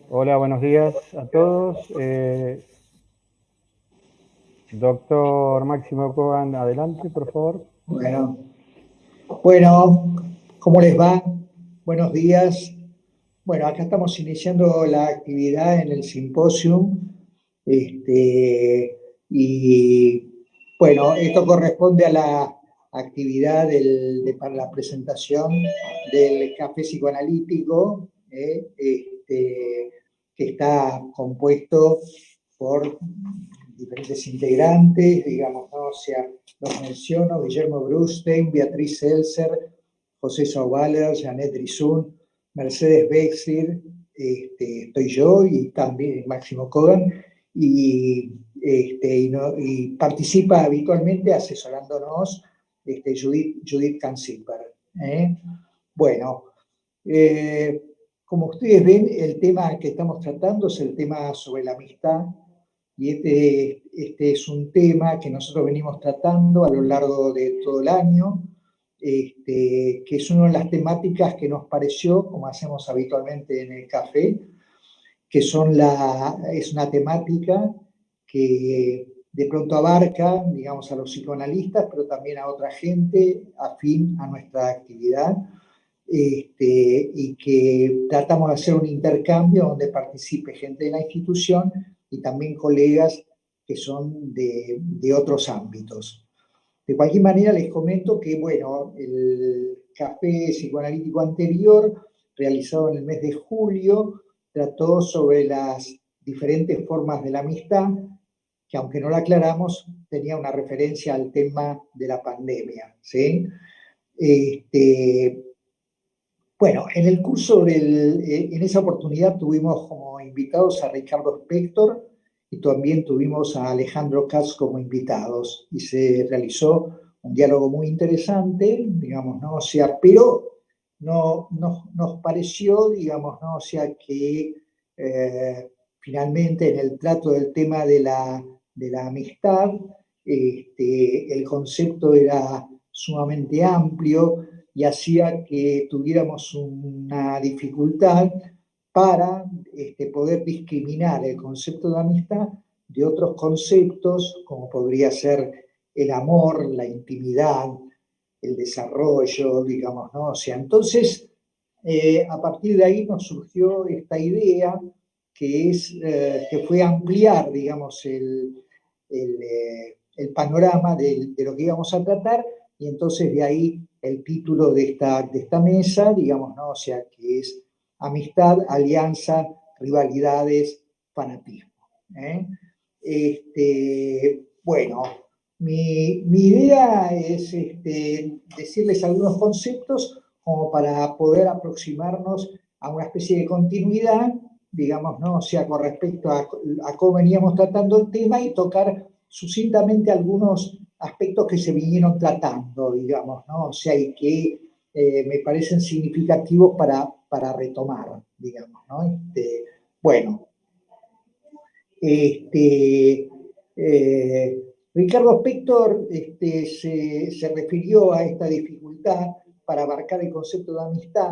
Hola, buenos días a todos. Doctor Máximo Kogan, adelante, por favor. Bueno, bueno, ¿cómo les va? Buenos días. Bueno, acá estamos iniciando la actividad en el simposium. Y bueno, esto corresponde a la actividad para la presentación del café psicoanalítico, que está compuesto por diferentes integrantes, digamos, ¿no? O sea, los menciono: Guillermo Brustein, Beatriz Seltzer, José Sauvaler, Janet Rizun, Mercedes Bexir, estoy yo y también Máximo Kogan, y participa habitualmente asesorándonos Judith Kanzimper. Bueno, eh, como ustedes ven, el tema que estamos tratando es el tema sobre la amistad, y este es un tema que nosotros venimos tratando a lo largo de todo el año, que es una de las temáticas que nos pareció, como hacemos habitualmente en el café, que es una temática que de pronto abarca, digamos, a los psicoanalistas, pero también a otra gente afín a nuestra actividad, y que tratamos de hacer un intercambio donde participe gente de la institución y también colegas que son de otros ámbitos. De cualquier manera, les comento que, bueno, el café psicoanalítico anterior, realizado en el mes de julio, trató sobre las diferentes formas de la amistad, que aunque no la aclaramos, tenía una referencia al tema de la pandemia, ¿sí? Este, bueno, en el curso en esa oportunidad tuvimos como invitados a Ricardo Spector y también tuvimos a Alejandro Katz como invitados, y se realizó un diálogo muy interesante, digamos, ¿no? O sea, pero nos pareció, digamos, ¿no? O sea, que finalmente en el trato del tema de la amistad, el concepto era sumamente amplio y hacía que tuviéramos una dificultad para poder discriminar el concepto de amistad de otros conceptos, como podría ser el amor, la intimidad, el desarrollo, digamos, ¿no? O sea, entonces, a partir de ahí nos surgió esta idea que fue ampliar, digamos, el panorama de lo que íbamos a tratar, y entonces de ahí el título de esta mesa, digamos, ¿no? O sea, que es amistad, alianza, rivalidades, fanatismo. ¿eh? Bueno, mi idea es decirles algunos conceptos como para poder aproximarnos a una especie de continuidad, digamos, ¿no? O sea, con respecto a cómo veníamos tratando el tema, y tocar sucintamente algunos aspectos que se vinieron tratando, digamos, ¿no? O sea, y que me parecen significativos para retomar, digamos, ¿no? Bueno, este, Ricardo Spector se refirió a esta dificultad para abarcar el concepto de amistad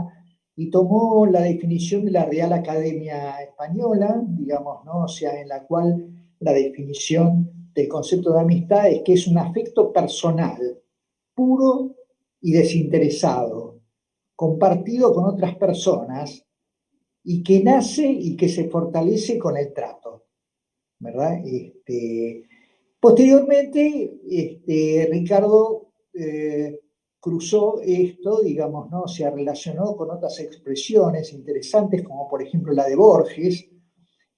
y tomó la definición de la Real Academia Española, digamos, ¿no? O sea, en la cual la definición del concepto de amistad es que es un afecto personal, puro y desinteresado, compartido con otras personas, y que nace y que se fortalece con el trato, ¿verdad? Posteriormente, Ricardo cruzó esto, digamos, ¿no? Se relacionó con otras expresiones interesantes, como por ejemplo la de Borges,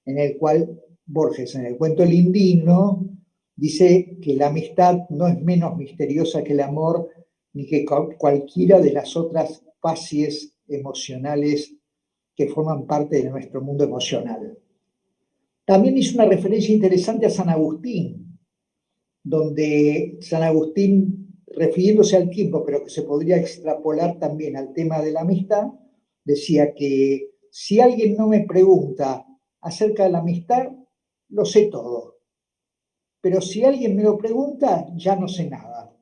en el cual Borges, en el cuento El Indigno, dice que la amistad no es menos misteriosa que el amor, ni que cualquiera de las otras facies emocionales que forman parte de nuestro mundo emocional. También hizo una referencia interesante a San Agustín, donde San Agustín, refiriéndose al tiempo, pero que se podría extrapolar también al tema de la amistad, decía que si alguien no me pregunta acerca de la amistad, lo sé todo. Pero si alguien me lo pregunta, ya no sé nada,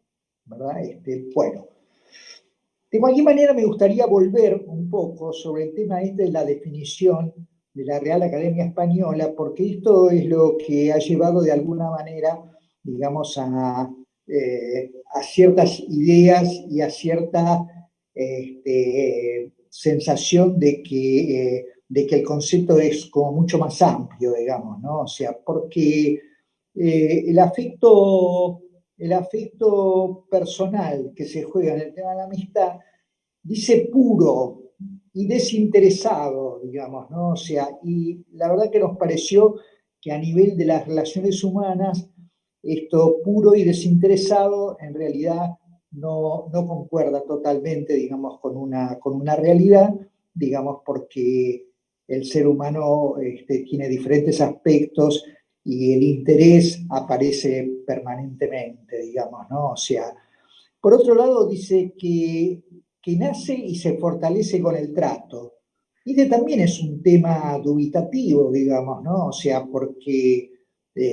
¿verdad? Bueno, De cualquier manera, me gustaría volver un poco sobre el tema este de la definición de la Real Academia Española, porque esto es lo que ha llevado de alguna manera, digamos, a ciertas ideas y a cierta sensación de que el concepto es como mucho más amplio, digamos, ¿no? O sea, porque el afecto personal que se juega en el tema de la amistad dice puro y desinteresado, digamos, ¿no? O sea, y la verdad que nos pareció que a nivel de las relaciones humanas, esto puro y desinteresado en realidad no concuerda totalmente, digamos, con una realidad, digamos, porque el ser humano tiene diferentes aspectos y el interés aparece permanentemente, digamos, ¿no? O sea, por otro lado, dice que nace y se fortalece con el trato. Y este también es un tema dubitativo, digamos, ¿no? O sea, porque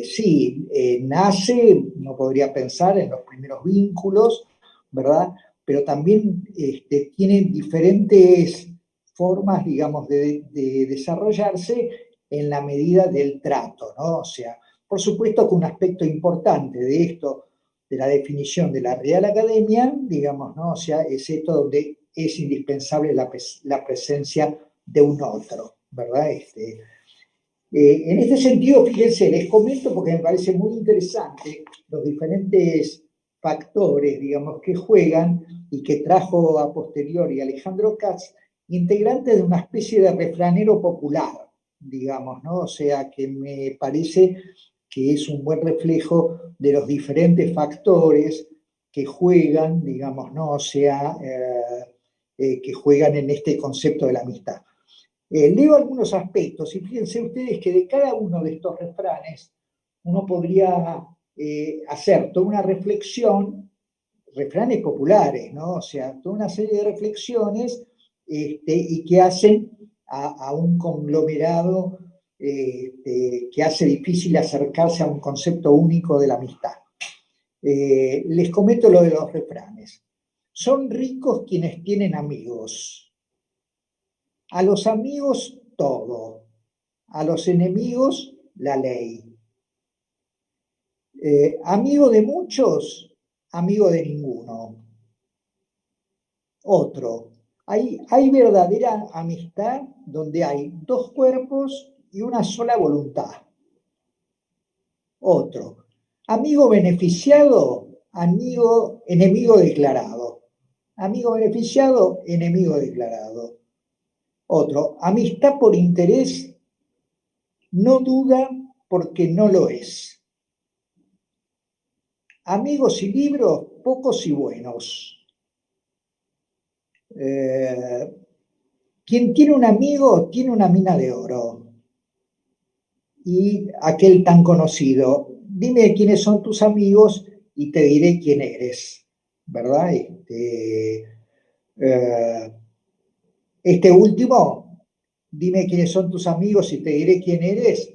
sí, nace, uno podría pensar en los primeros vínculos, ¿verdad? Pero también tiene diferentes formas, digamos, de desarrollarse en la medida del trato, ¿no? O sea, por supuesto que un aspecto importante de esto, de la definición de la Real Academia, digamos, ¿no? O sea, es esto donde es indispensable la presencia de un otro, ¿verdad? En este sentido, fíjense, les comento porque me parece muy interesante los diferentes factores, digamos, que juegan y que trajo a posteriori Alejandro Katz, integrante de una especie de refranero popular, digamos, ¿no? O sea, que me parece que es un buen reflejo de los diferentes factores que juegan, digamos, ¿no? O sea, que juegan en este concepto de la amistad. Leo algunos aspectos y fíjense ustedes que de cada uno de estos refranes uno podría hacer toda una reflexión, refranes populares, ¿no? O sea, toda una serie de reflexiones y que hacen a un conglomerado que hace difícil acercarse a un concepto único de la amistad. Les comento lo de los refranes. Son ricos quienes tienen amigos. A los amigos todo, a los enemigos la ley. Amigo de muchos, amigo de ninguno. Otro, hay verdadera amistad donde hay dos cuerpos y una sola voluntad. Otro, amigo beneficiado, enemigo declarado. Amigo beneficiado, enemigo declarado. Otro, amistad por interés, no duda porque no lo es. Amigos y libros, pocos y buenos. Quien tiene un amigo tiene una mina de oro. Y aquel tan conocido, dime quiénes son tus amigos y te diré quién eres, ¿verdad? Este último, dime quiénes son tus amigos y te diré quién eres,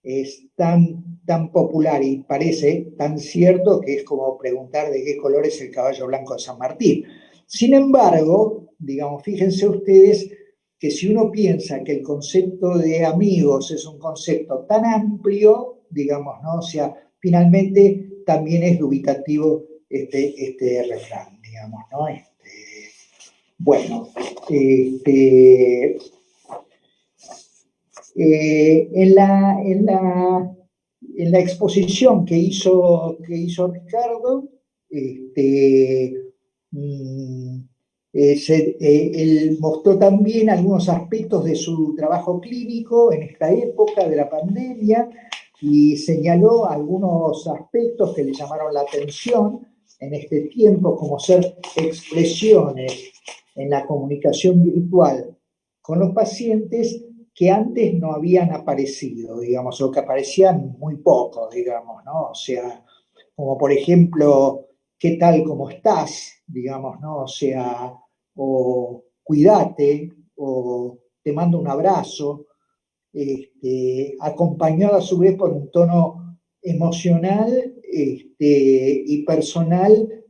es tan popular y parece tan cierto que es como preguntar de qué color es el caballo blanco de San Martín. Sin embargo, digamos, fíjense ustedes que si uno piensa que el concepto de amigos es un concepto tan amplio, digamos, ¿no? O sea, finalmente también es dubitativo este refrán, digamos, ¿no? Bueno, en la exposición que hizo Ricardo, este, mm, él mostró también algunos aspectos de su trabajo clínico en esta época de la pandemia y señaló algunos aspectos que le llamaron la atención en este tiempo, como ser expresiones en la comunicación virtual con los pacientes que antes no habían aparecido, digamos, o que aparecían muy poco, digamos, ¿no? O sea, como por ejemplo, ¿qué tal, cómo estás? Digamos, ¿no? O sea, o cuídate, o te mando un abrazo, acompañado a su vez por un tono emocional y personal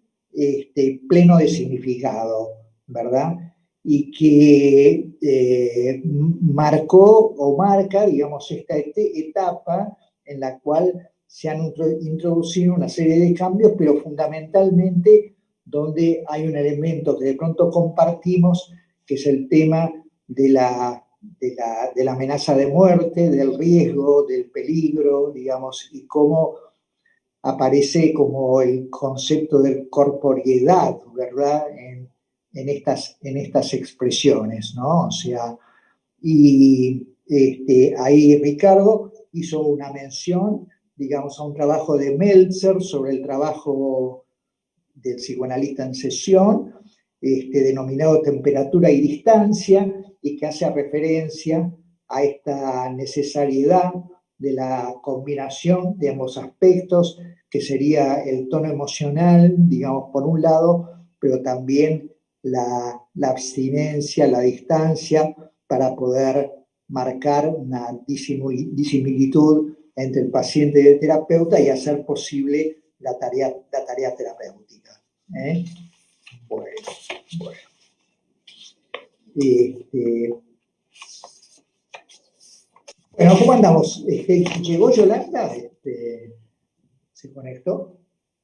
pleno de significado. ¿verdad? Y que marcó o marca, digamos, esta etapa en la cual se han introducido una serie de cambios, pero fundamentalmente donde hay un elemento que de pronto compartimos, que es el tema de la amenaza de muerte, del riesgo, del peligro, digamos, y cómo aparece como el concepto de corporeidad, ¿verdad? En estas expresiones, ¿no? O sea, y ahí Ricardo hizo una mención, digamos, a un trabajo de Meltzer sobre el trabajo del psicoanalista en sesión, denominado Temperatura y Distancia, y que hace referencia a esta necesariedad de la combinación de ambos aspectos, que sería el tono emocional, digamos, por un lado, pero también la abstinencia, la distancia, para poder marcar una disimilitud entre el paciente y el terapeuta y hacer posible la tarea terapéutica. ¿Eh? Bueno, bueno. Bueno, ¿cómo andamos? ¿Llegó Yolanda? ¿Se conectó?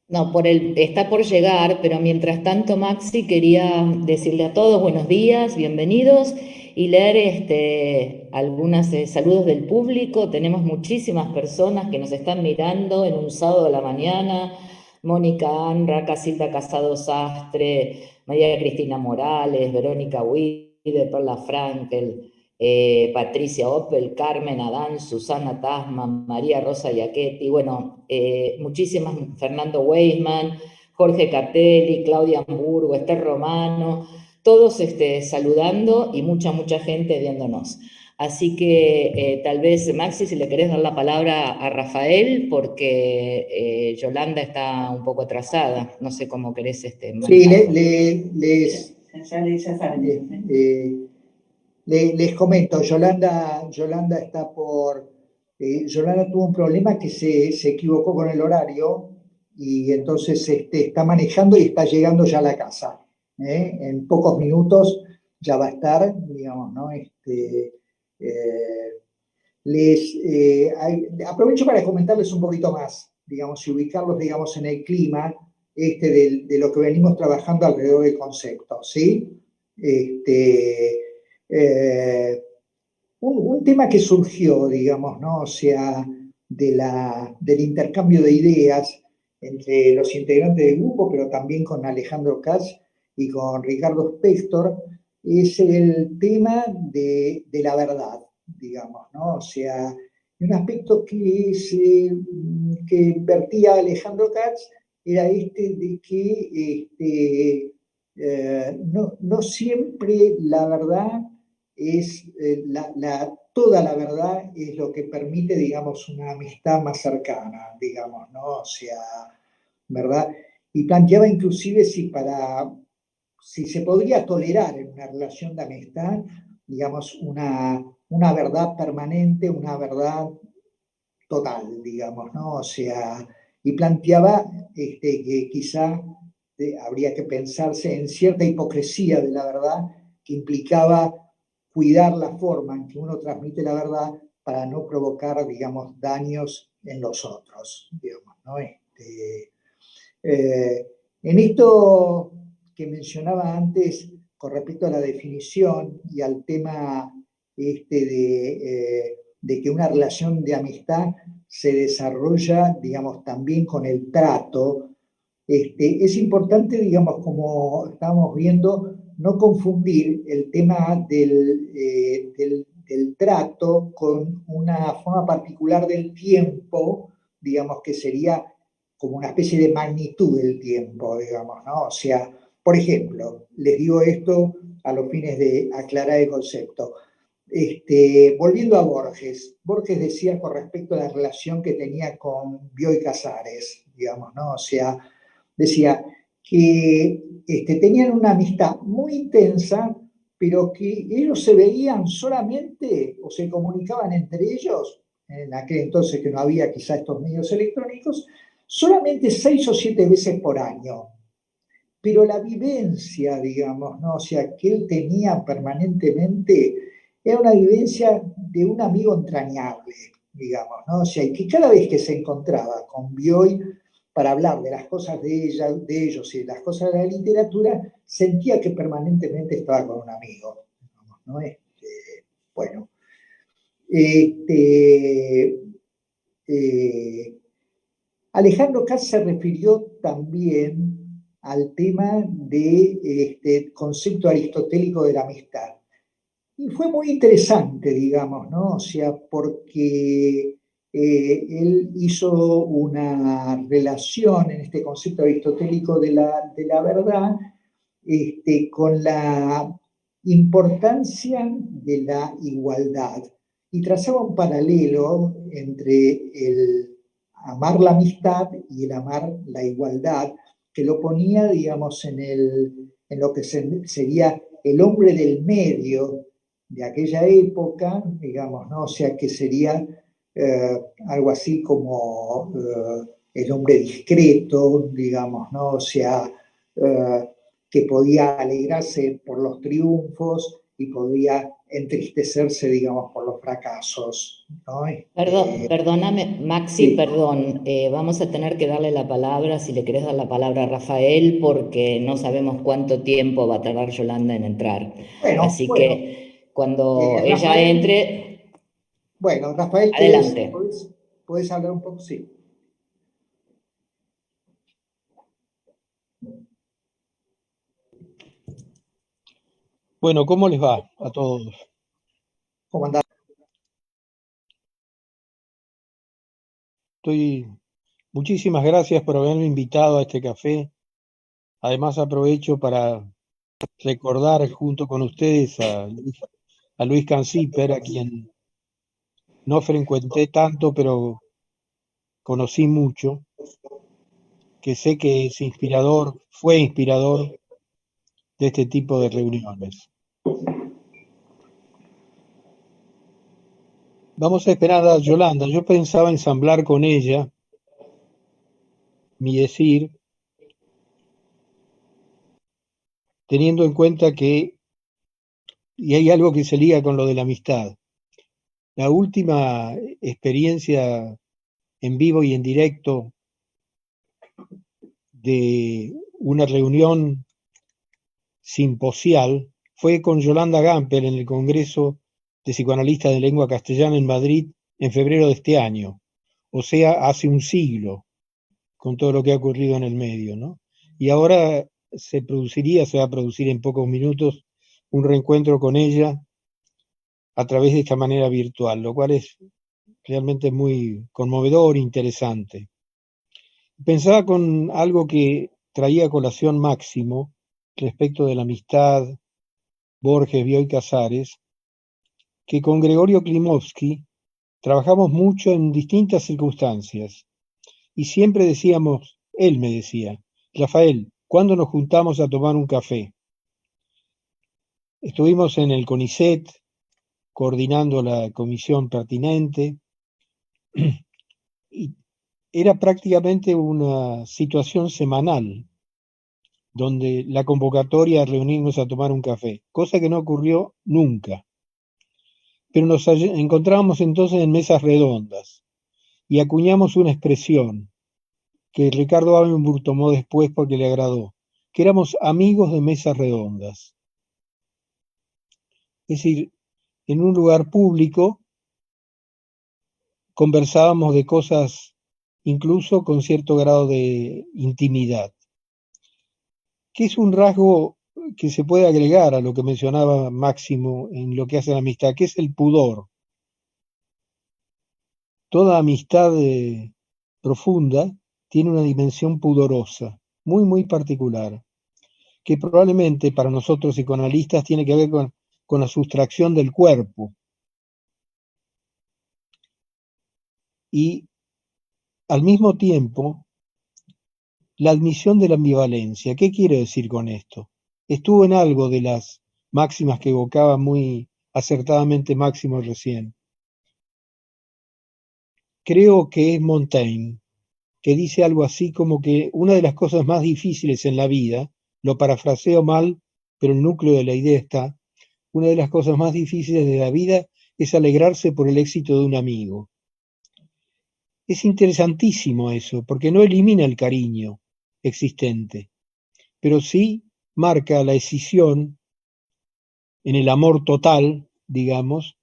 No, está por llegar, pero mientras tanto, Maxi, quería decirle a todos buenos días, bienvenidos, y leer algunos saludos del público. Tenemos muchísimas personas que nos están mirando en un sábado a la mañana: Mónica Anra, Casilda Casado Sastre, María Cristina Morales, Verónica Huide, Perla Frankel, Patricia Oppel, Carmen Adán, Susana Tasman, María Rosa Yaquetti, bueno, muchísimas, Fernando Weisman, Jorge Catelli, Claudia Hamburgo, Esther Romano, todos saludando, y mucha gente viéndonos. Así que tal vez, Maxi, si le querés dar la palabra a Rafael, porque Yolanda está un poco atrasada, no sé cómo querés Sí, les comento, Yolanda está Yolanda tuvo un problema que se equivocó con el horario, y entonces está manejando y está llegando ya a la casa. En pocos minutos ya va a estar, digamos, ¿no? Aprovecho para comentarles un poquito más, digamos, y ubicarlos, digamos, en el clima de lo que venimos trabajando alrededor del concepto, ¿sí? Un tema que surgió, digamos, ¿no? O sea, del intercambio de ideas entre los integrantes del grupo, pero también con Alejandro Katz y con Ricardo Spector, es el tema de la verdad, digamos, ¿no? O sea, un aspecto que vertía Alejandro Katz era de que no siempre la verdad es toda la verdad es lo que permite, digamos, una amistad más cercana, digamos, ¿no? O sea, ¿verdad? Y planteaba inclusive si se podría tolerar en una relación de amistad, digamos, una verdad permanente, una verdad total, digamos, ¿no? O sea, y planteaba que quizá habría que pensarse en cierta hipocresía de la verdad, que implicaba cuidar la forma en que uno transmite la verdad para no provocar, digamos, daños en los otros, digamos, ¿no? En esto que mencionaba antes, con respecto a la definición y al tema de que una relación de amistad se desarrolla, digamos, también con el trato, es importante, digamos, como estábamos viendo, no confundir el tema del trato con una forma particular del tiempo, digamos, que sería como una especie de magnitud del tiempo, digamos, ¿no? O sea, por ejemplo, les digo esto a los fines de aclarar el concepto. Volviendo a Borges decía con respecto a la relación que tenía con Bioy Casares, digamos, ¿no? O sea, decía que tenían una amistad muy intensa, pero que ellos se veían solamente o se comunicaban entre ellos, en aquel entonces que no había quizá estos medios electrónicos, solamente 6 o 7 veces por año. pero la vivencia, digamos, ¿no? O sea, que él tenía permanentemente era una vivencia de un amigo entrañable, digamos, ¿no? O sea, y que cada vez que se encontraba con Bioy para hablar de las cosas de ella, de ellos y de las cosas de la literatura, sentía que permanentemente estaba con un amigo, digamos, ¿no? Bueno, este, eh, Alejandro Katz se refirió también al tema de concepto aristotélico de la amistad. Y fue muy interesante, digamos, ¿no? O sea, porque él hizo una relación en este concepto aristotélico de la verdad con la importancia de la igualdad y trazaba un paralelo entre el amar la amistad y el amar la igualdad, que lo ponía, digamos, en lo que sería el hombre del medio de aquella época, digamos, ¿no? O sea, que sería algo así como el hombre discreto, digamos, ¿no? O sea, que podía alegrarse por los triunfos y podía entristecerse, digamos, por los fracasos, ¿no? Perdóname, Maxi, Sí. perdón. Vamos a tener que darle la palabra, si le querés dar la palabra a Rafael, porque no sabemos cuánto tiempo va a tardar Yolanda en entrar. Bueno, Así bueno, que cuando ella Rafael, entre, bueno, Rafael, ¿querés, adelante. podés hablar un poco? Sí. Bueno, ¿cómo les va a todos? ¿Cómo andás? Muchísimas gracias por haberme invitado a este café. Además aprovecho para recordar junto con ustedes a Luis Canciper, a quien no frecuenté tanto, pero conocí mucho, que sé que es inspirador, fue inspirador de este tipo de reuniones. Vamos a esperar a Yolanda. Yo pensaba ensamblar con ella mi decir, teniendo en cuenta que, y hay algo que se liga con lo de la amistad. La última experiencia en vivo y en directo de una reunión simposial fue con Yolanda Gamper en el Congreso de Psicoanalistas de Lengua Castellana en Madrid en febrero de este año, o sea, hace un siglo, con todo lo que ha ocurrido en el medio, ¿no? Y ahora se va a producir en pocos minutos un reencuentro con ella a través de esta manera virtual, lo cual es realmente muy conmovedor e interesante. Pensaba con algo que traía a colación Máximo respecto de la amistad Borges, Bioy Casares, que con Gregorio Klimovsky trabajamos mucho en distintas circunstancias y siempre decíamos, él me decía, Rafael, ¿cuándo nos juntamos a tomar un café? Estuvimos en el CONICET coordinando la comisión pertinente y era prácticamente una situación semanal donde la convocatoria a reunirnos a tomar un café, cosa que no ocurrió nunca. Pero nos encontrábamos entonces en mesas redondas y acuñamos una expresión que Ricardo Abendburg tomó después porque le agradó, que éramos amigos de mesas redondas. Es decir, en un lugar público conversábamos de cosas incluso con cierto grado de intimidad, que es un rasgo que se puede agregar a lo que mencionaba Máximo en lo que hace la amistad, que es el pudor. Toda amistad profunda tiene una dimensión pudorosa, muy, muy particular, que probablemente para nosotros psicoanalistas tiene que ver con la sustracción del cuerpo. Y al mismo tiempo, la admisión de la ambivalencia. ¿Qué quiero decir con esto? Estuvo en algo de las máximas que evocaba muy acertadamente Máximo recién. Creo que es Montaigne, que dice algo así como que una de las cosas más difíciles en la vida lo parafraseo mal, pero el núcleo de la idea está. Una de las cosas más difíciles de la vida es alegrarse por el éxito de un amigo. Es interesantísimo eso, porque no elimina el cariño existente, pero sí marca la escisión en el amor total, digamos,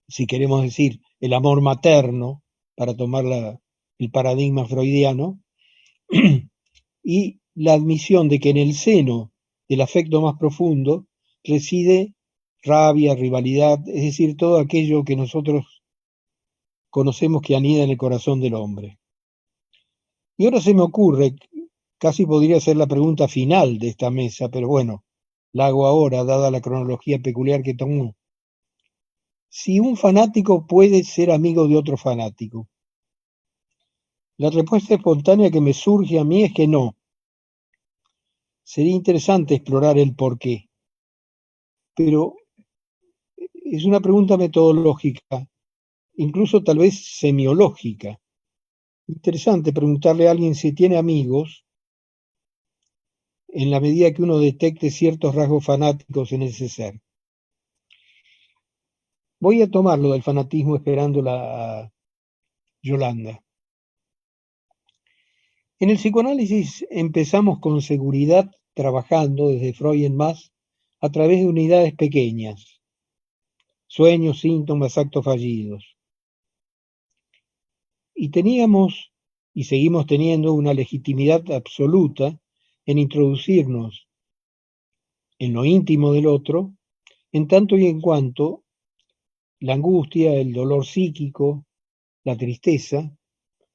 si queremos decir el amor materno, para tomar el paradigma freudiano, y la admisión de que en el seno del afecto más profundo reside rabia, rivalidad, es decir, todo aquello que nosotros conocemos que anida en el corazón del hombre. Y ahora se me ocurre, casi podría ser la pregunta final de esta mesa, pero bueno, la hago ahora, dada la cronología peculiar que tomó. Si un fanático puede ser amigo de otro fanático. La respuesta espontánea que me surge a mí es que no. Sería interesante explorar el porqué, pero es una pregunta metodológica, incluso tal vez semiológica. Interesante preguntarle a alguien si tiene amigos en la medida que uno detecte ciertos rasgos fanáticos en ese ser. Voy a tomarlo del fanatismo esperándola a Yolanda. En el psicoanálisis empezamos con seguridad trabajando desde Freud en más a través de unidades pequeñas, sueños, síntomas, actos fallidos. Y teníamos y seguimos teniendo una legitimidad absoluta en introducirnos en lo íntimo del otro, en tanto y en cuanto la angustia, el dolor psíquico, la tristeza,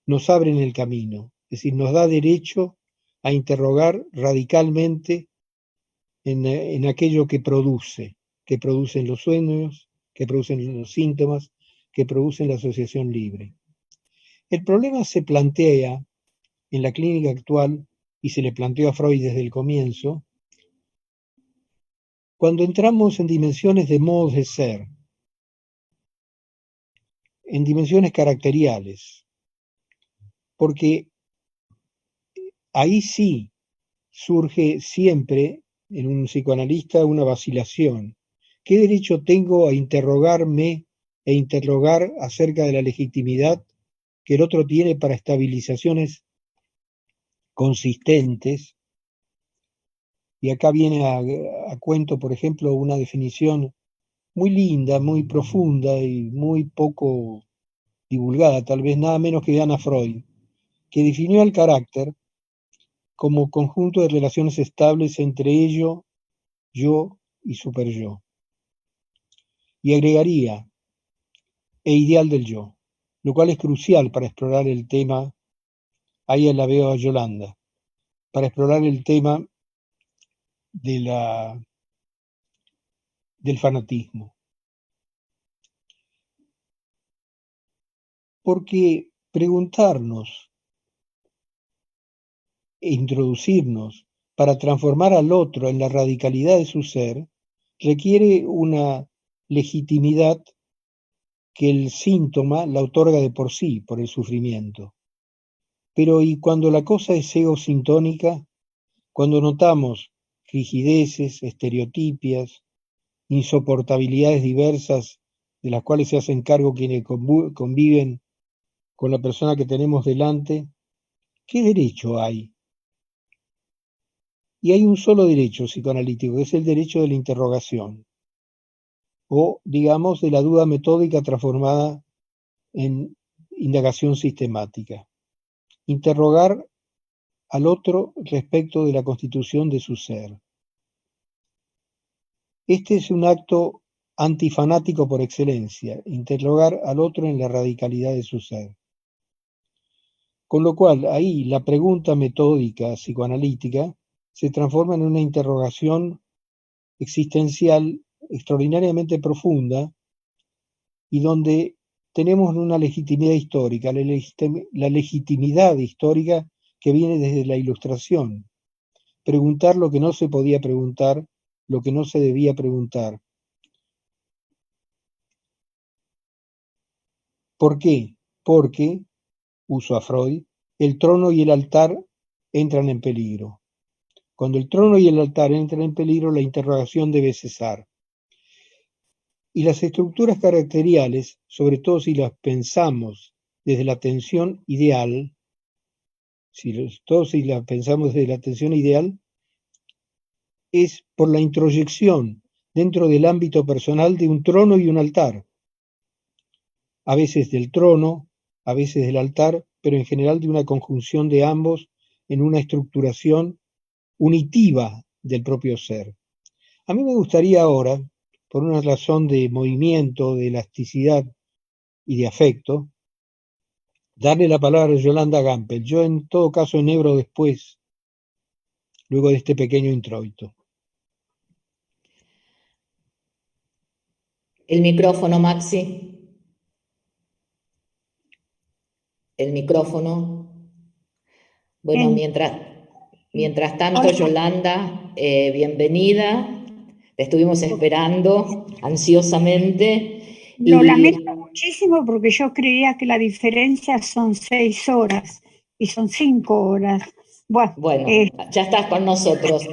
nos abren el camino, es decir, nos da derecho a interrogar radicalmente en aquello que producen los sueños, que producen los síntomas, que producen la asociación libre. El problema se plantea en la clínica actual, y se le planteó a Freud desde el comienzo, cuando entramos en dimensiones de modos de ser, en dimensiones caracteriales, porque ahí sí surge siempre en un psicoanalista una vacilación. ¿Qué derecho tengo a interrogarme e interrogar acerca de la legitimidad que el otro tiene para estabilizaciones consistentes? Y acá viene a cuento, por ejemplo, una definición muy linda, muy profunda y muy poco divulgada, tal vez nada menos que de Anna Freud, que definió el carácter como conjunto de relaciones estables entre ello, yo y superyo. Y agregaría, e ideal del yo, lo cual es crucial para explorar el tema, ahí la veo a Yolanda, para explorar el tema de del fanatismo. Porque preguntarnos e introducirnos para transformar al otro en la radicalidad de su ser requiere una legitimidad que el síntoma la otorga de por sí, por el sufrimiento. Pero ¿y cuando la cosa es egosintónica? Cuando notamos rigideces, estereotipias, insoportabilidades diversas de las cuales se hacen cargo quienes conviven con la persona que tenemos delante, ¿qué derecho hay? Y hay un solo derecho psicoanalítico, que es el derecho de la interrogación, o digamos de la duda metódica transformada en indagación sistemática. Interrogar al otro respecto de la constitución de su ser. Este es un acto antifanático por excelencia, interrogar al otro en la radicalidad de su ser. Con lo cual, ahí la pregunta metódica psicoanalítica se transforma en una interrogación existencial extraordinariamente profunda y donde tenemos una legitimidad histórica, la legitimidad histórica que viene desde la Ilustración. Preguntar lo que no se podía preguntar, lo que no se debía preguntar. ¿Por qué? Porque, uso a Freud, el trono y el altar entran en peligro. Cuando el trono y el altar entran en peligro, la interrogación debe cesar. Y las estructuras caracteriales, sobre todo si las pensamos desde la tensión ideal, si las pensamos desde la tensión ideal, es por la introyección dentro del ámbito personal de un trono y un altar. A veces del trono, a veces del altar, pero en general de una conjunción de ambos en una estructuración unitiva del propio ser. A mí me gustaría ahora, por una razón de movimiento, de elasticidad y de afecto, darle la palabra a Yolanda Gampel. Yo en todo caso enhebro después, luego de este pequeño introito. El micrófono, Maxi. El micrófono. Bueno, mientras tanto, Yolanda, bienvenida. Te estuvimos esperando ansiosamente. Lo lamento muchísimo porque yo creía que la diferencia son 6 horas y son 5 horas. Bueno, ya estás con nosotros.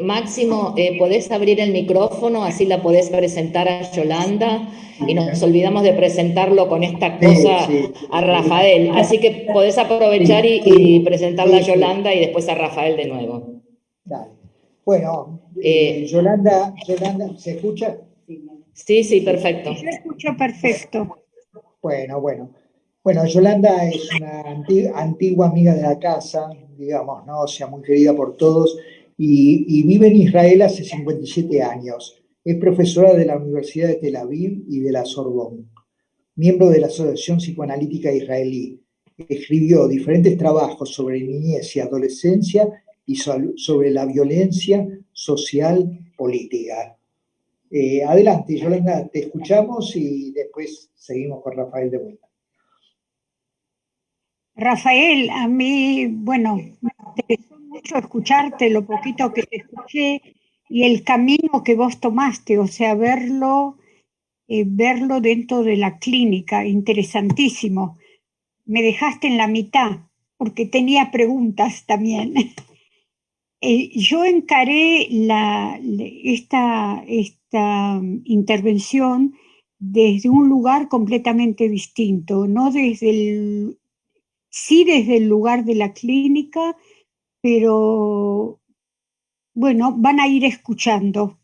Máximo, ¿podés abrir el micrófono? Así la podés presentar a Yolanda. Y nos olvidamos de presentarlo con esta cosa a Rafael. Así que podés aprovechar y presentarla a Yolanda y después a Rafael de nuevo. Dale. Bueno, Yolanda, ¿se escucha? Sí, perfecto. Yo escucho perfecto. Bueno, Yolanda es una antigua amiga de la casa, digamos, ¿no? O sea, muy querida por todos, y vive en Israel hace 57 años. Es profesora de la Universidad de Tel Aviv y de la Sorbonne, miembro de la Asociación Psicoanalítica Israelí. Escribió diferentes trabajos sobre niñez y adolescencia y sobre la violencia social política. Adelante, Yolanda, te escuchamos y después seguimos con Rafael de vuelta. Rafael, a mí, bueno, me interesó mucho escucharte, lo poquito que te escuché y el camino que vos tomaste, o sea, verlo dentro de la clínica, interesantísimo. Me dejaste en la mitad porque tenía preguntas también. Yo encaré esta intervención desde un lugar completamente distinto, no sí desde el lugar de la clínica, pero bueno, van a ir escuchando.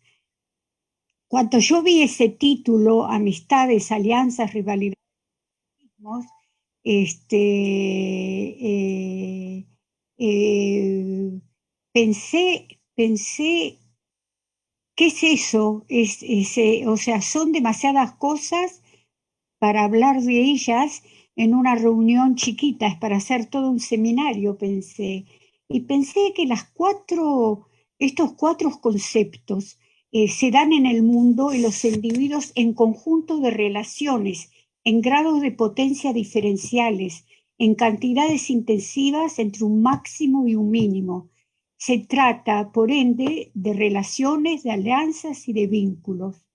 Cuando yo vi ese título, Amistades, Alianzas, Rivalidades, pensé, ¿qué es eso? O sea, son demasiadas cosas para hablar de ellas en una reunión chiquita, es para hacer todo un seminario, pensé. Y pensé que estos 4 conceptos se dan en el mundo y los individuos en conjunto de relaciones, en grados de potencia diferenciales, en cantidades intensivas entre un máximo y un mínimo. Se trata, por ende, de relaciones, de alianzas y de vínculos.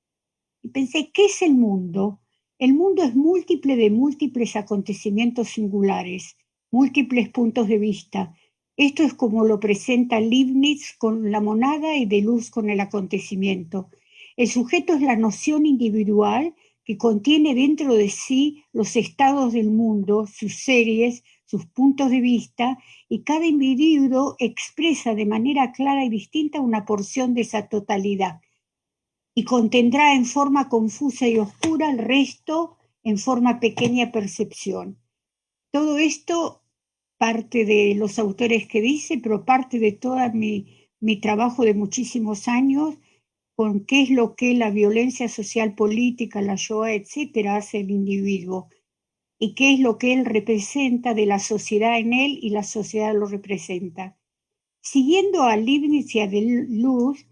Y pensé, ¿qué es el mundo? El mundo es múltiple de múltiples acontecimientos singulares, múltiples puntos de vista. Esto es como lo presenta Leibniz con la monada y Deleuze con el acontecimiento. El sujeto es la noción individual que contiene dentro de sí los estados del mundo, sus series, sus puntos de vista, y cada individuo expresa de manera clara y distinta una porción de esa totalidad y contendrá en forma confusa y oscura el resto en forma pequeña percepción. Todo esto parte de los autores que dice, pero parte de todo mi trabajo de muchísimos años con qué es lo que la violencia social política, la Shoah, etcétera, hace el individuo y qué es lo que él representa de la sociedad en él y la sociedad lo representa. Siguiendo a Leibniz y a Deleuze,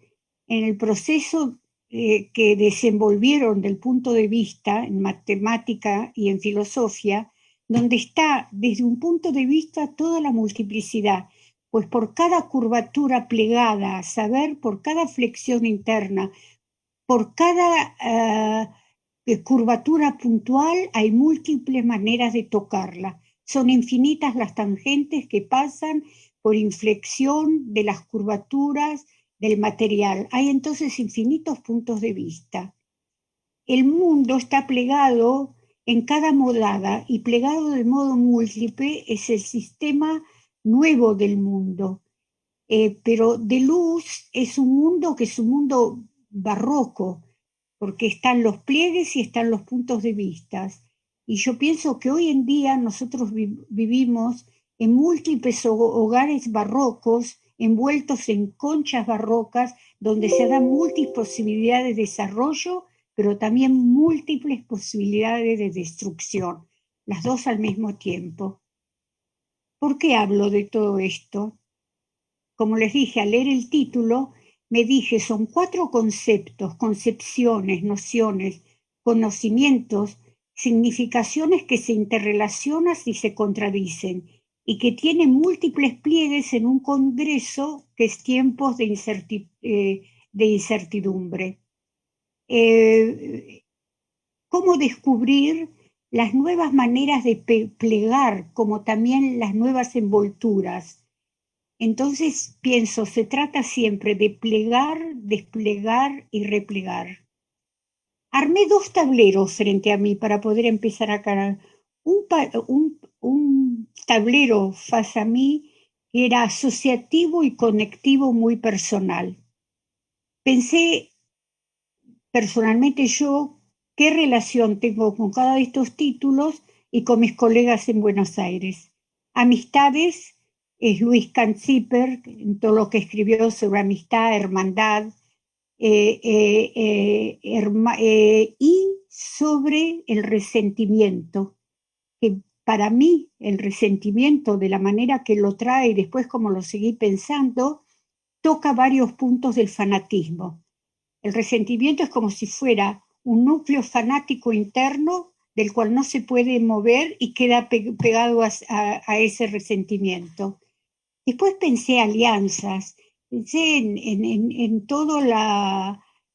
en el proceso que desenvolvieron del punto de vista en matemática y en filosofía, donde está desde un punto de vista toda la multiplicidad, pues por cada curvatura plegada, a saber, por cada flexión interna, por cada curvatura puntual, hay múltiples maneras de tocarla. Son infinitas las tangentes que pasan por inflexión de las curvaturas del material. Hay entonces infinitos puntos de vista. El mundo está plegado en cada modada y plegado de modo múltiple es el sistema nuevo del mundo. Pero de luz es un mundo que es un mundo barroco, porque están los pliegues y están los puntos de vista. Y yo pienso que hoy en día nosotros vivimos en múltiples hogares barrocos, envueltos en conchas barrocas, donde se dan múltiples posibilidades de desarrollo, pero también múltiples posibilidades de destrucción, las dos al mismo tiempo. ¿Por qué hablo de todo esto? Como les dije, al leer el título, me dije, son 4 conceptos, concepciones, nociones, conocimientos, significaciones que se interrelacionan y se contradicen, y que tienen múltiples pliegues en un congreso que es tiempos de incertidumbre. ¿Cómo descubrir las nuevas maneras de plegar, como también las nuevas envolturas? Entonces pienso, se trata siempre de plegar, desplegar y replegar. Armé 2 tableros frente a mí para poder empezar a cargar. Un tablero face a mí era asociativo y conectivo muy personal. Pensé personalmente yo qué relación tengo con cada de estos títulos y con mis colegas en Buenos Aires. Amistades es Luis Canciper, en todo lo que escribió sobre amistad, hermandad, y sobre el resentimiento, que para mí el resentimiento, de la manera que lo trae y después como lo seguí pensando, toca varios puntos del fanatismo. El resentimiento es como si fuera un núcleo fanático interno del cual no se puede mover y queda pegado a ese resentimiento. Después pensé alianzas, pensé en todo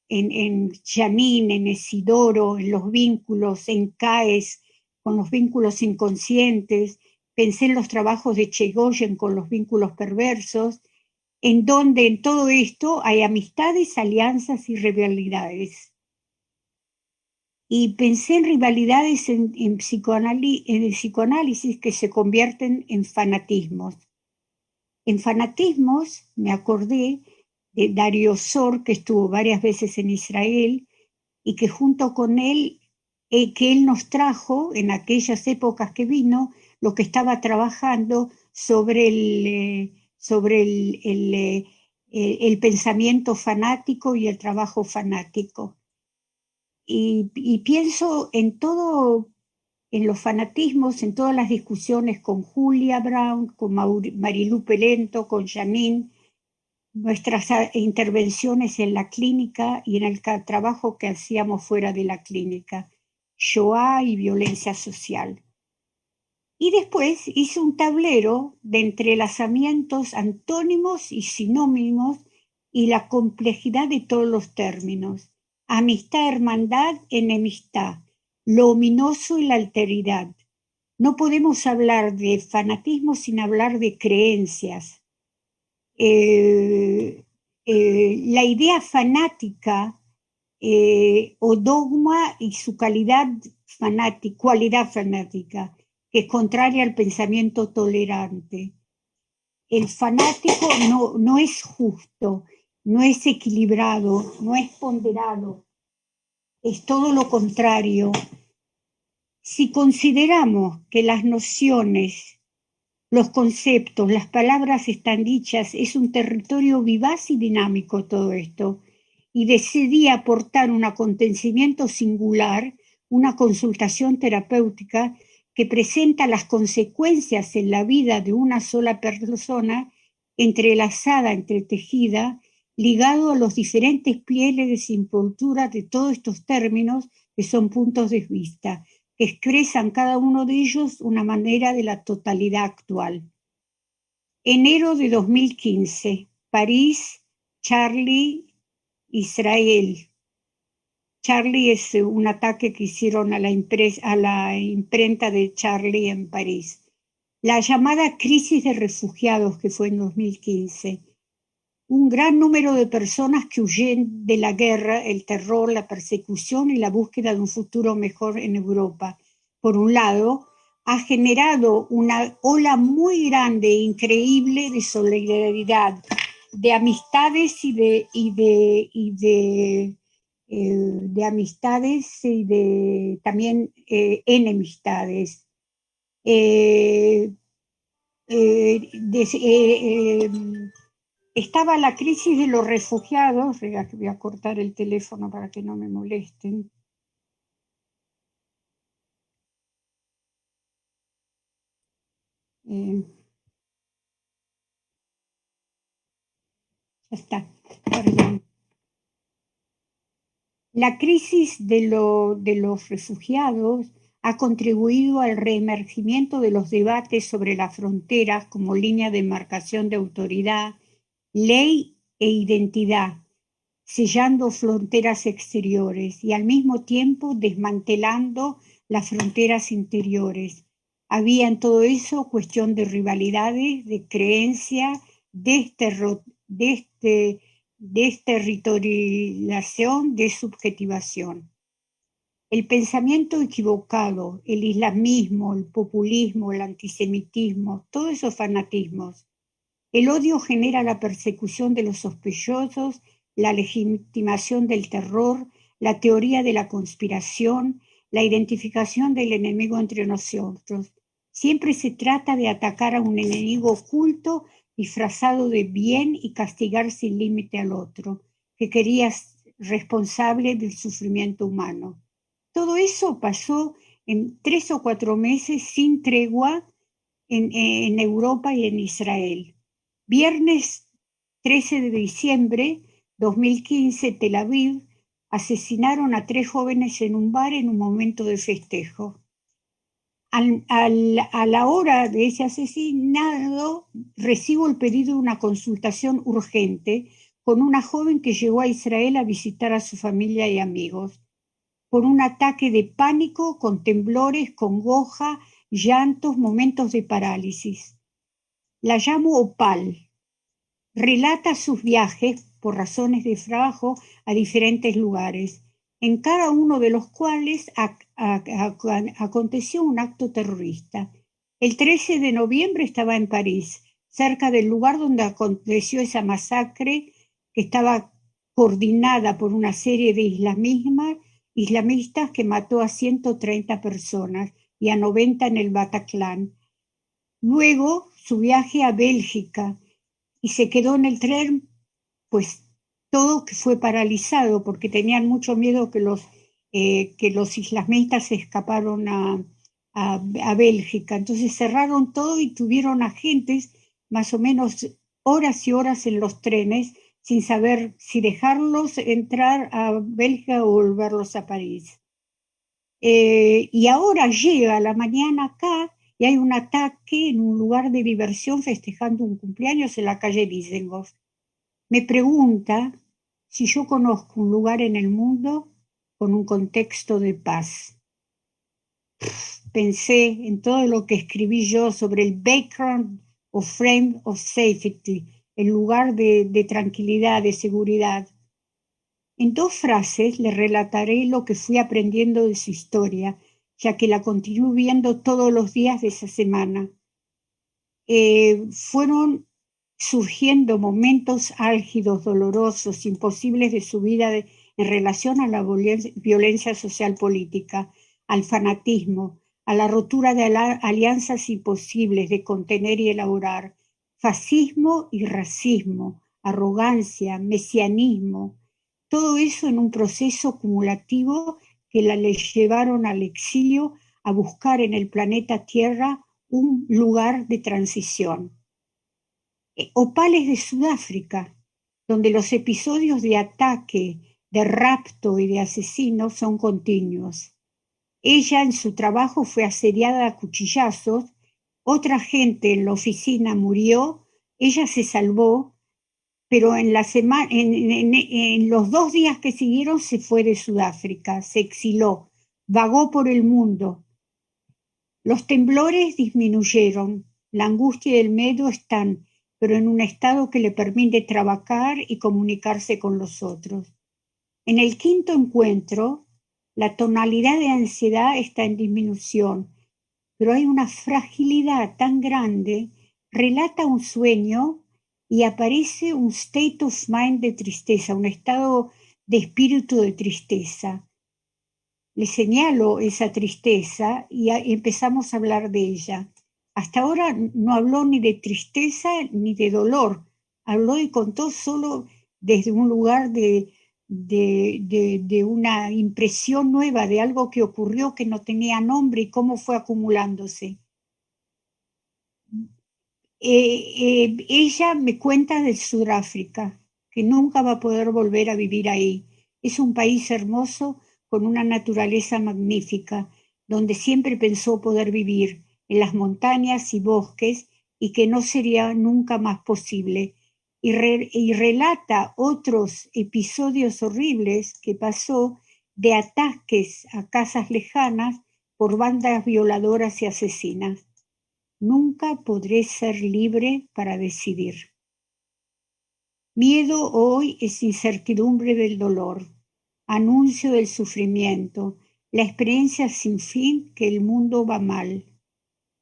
en Janine, en Isidoro, en los vínculos, en Caes, con los vínculos inconscientes, pensé en los trabajos de Chegoyen con los vínculos perversos, en donde en todo esto hay amistades, alianzas y rivalidades. Y pensé en rivalidades en el psicoanálisis que se convierten en fanatismos. En fanatismos me acordé de Dario Sor, que estuvo varias veces en Israel y que junto con él, que él nos trajo en aquellas épocas que vino, lo que estaba trabajando sobre el pensamiento fanático y el trabajo fanático. Y pienso en todo, en los fanatismos, en todas las discusiones con Julia Brown, con Marilú Pelento, con Janine, nuestras intervenciones en la clínica y en el trabajo que hacíamos fuera de la clínica, Shoah y violencia social. Y después hice un tablero de entrelazamientos antónimos y sinónimos y la complejidad de todos los términos. Amistad, hermandad, enemistad, lo ominoso y la alteridad. No podemos hablar de fanatismo sin hablar de creencias. La idea fanática o dogma y su cualidad fanática, que es contraria al pensamiento tolerante. El fanático no es justo, no es equilibrado, no es ponderado, es todo lo contrario. Si consideramos que las nociones, los conceptos, las palabras están dichas, es un territorio vivaz y dinámico todo esto, y decidí aportar un acontecimiento singular, una consultación terapéutica que presenta las consecuencias en la vida de una sola persona, entrelazada, entretejida, ligado a los diferentes pliegues y envolturas de todos estos términos que son puntos de vista, que expresan cada uno de ellos una manera de la totalidad actual. Enero de 2015, París, Charlie, Israel. Charlie es un ataque que hicieron a la imprenta de Charlie en París. la llamada crisis de refugiados que fue en 2015. Un gran número de personas que huyen de la guerra, el terror, la persecución y la búsqueda de un futuro mejor en Europa. Por un lado, ha generado una ola muy grande e increíble de solidaridad, de amistades de amistades y de también enemistades. Estaba la crisis de los refugiados. Voy a cortar el teléfono para que no me molesten. Ya está, perdón. La crisis de los refugiados ha contribuido al reemergimiento de los debates sobre las fronteras como línea de demarcación de autoridad, ley e identidad, sellando fronteras exteriores y al mismo tiempo desmantelando las fronteras interiores. Había en todo eso cuestión de rivalidades, de creencia, desterritorialización, de subjetivación. El pensamiento equivocado, el islamismo, el populismo, el antisemitismo, todos esos fanatismos. El odio genera la persecución de los sospechosos, la legitimación del terror, la teoría de la conspiración, la identificación del enemigo entre nosotros. Siempre se trata de atacar a un enemigo oculto, disfrazado de bien y castigar sin límite al otro, que quería responsable del sufrimiento humano. Todo eso pasó en 3 o 4 meses sin tregua en Europa y en Israel. Viernes 13 de diciembre 2015, Tel Aviv, asesinaron a 3 jóvenes en un bar en un momento de festejo. A la hora de ese asesinado, recibo el pedido de una consultación urgente con una joven que llegó a Israel a visitar a su familia y amigos, por un ataque de pánico, con temblores, congoja, llantos, momentos de parálisis. La llamo Opal. Relata sus viajes por razones de trabajo a diferentes lugares, en cada uno de los cuales aconteció un acto terrorista. El 13 de noviembre estaba en París, cerca del lugar donde aconteció esa masacre que estaba coordinada por una serie de islamistas que mató a 130 personas y a 90 en el Bataclan. Luego su viaje a Bélgica, y se quedó en el tren, pues todo que fue paralizado porque tenían mucho miedo que los islamistas se escaparon a Bélgica. Entonces cerraron todo y tuvieron agentes más o menos horas y horas en los trenes sin saber si dejarlos entrar a Bélgica o volverlos a París. Y ahora llega a la mañana acá y hay un ataque en un lugar de diversión festejando un cumpleaños en la calle Dizengoff. Me pregunta si yo conozco un lugar en el mundo con un contexto de paz. Pensé en todo lo que escribí yo sobre el background o frame of safety, el lugar de tranquilidad, de seguridad. En 2 frases le relataré lo que fui aprendiendo de su historia, ya que la continúo viendo todos los días de esa semana. Fueron surgiendo momentos álgidos, dolorosos, imposibles de su vida en relación a la violencia social política, al fanatismo, a la rotura de alianzas imposibles de contener y elaborar, fascismo y racismo, arrogancia, mesianismo, todo eso en un proceso acumulativo que la llevaron al exilio a buscar en el planeta Tierra un lugar de transición. Opal es de Sudáfrica, donde los episodios de ataque, de rapto y de asesino son continuos. Ella en su trabajo fue asediada a cuchillazos, otra gente en la oficina murió, ella se salvó, pero en los 2 días que siguieron se fue de Sudáfrica, se exiló, vagó por el mundo. Los temblores disminuyeron, La angustia y el miedo están, pero en un estado que le permite trabajar y comunicarse con los otros. En el quinto encuentro, la tonalidad de ansiedad está en disminución, pero hay una fragilidad tan grande, relata un sueño y aparece un state of mind de tristeza, un estado de espíritu de tristeza. Le señalo esa tristeza y empezamos a hablar de ella. Hasta ahora no habló ni de tristeza ni de dolor, habló y contó solo desde un lugar de una impresión nueva, de algo que ocurrió que no tenía nombre y cómo fue acumulándose. Ella me cuenta de Sudáfrica, que nunca va a poder volver a vivir ahí. Es un país hermoso con una naturaleza magnífica, donde siempre pensó poder vivir, en las montañas y bosques, y que no sería nunca más posible. Y relata otros episodios horribles que pasó de ataques a casas lejanas por bandas violadoras y asesinas. Nunca podré ser libre para decidir. Miedo hoy es incertidumbre del dolor, anuncio del sufrimiento, la experiencia sin fin que el mundo va mal.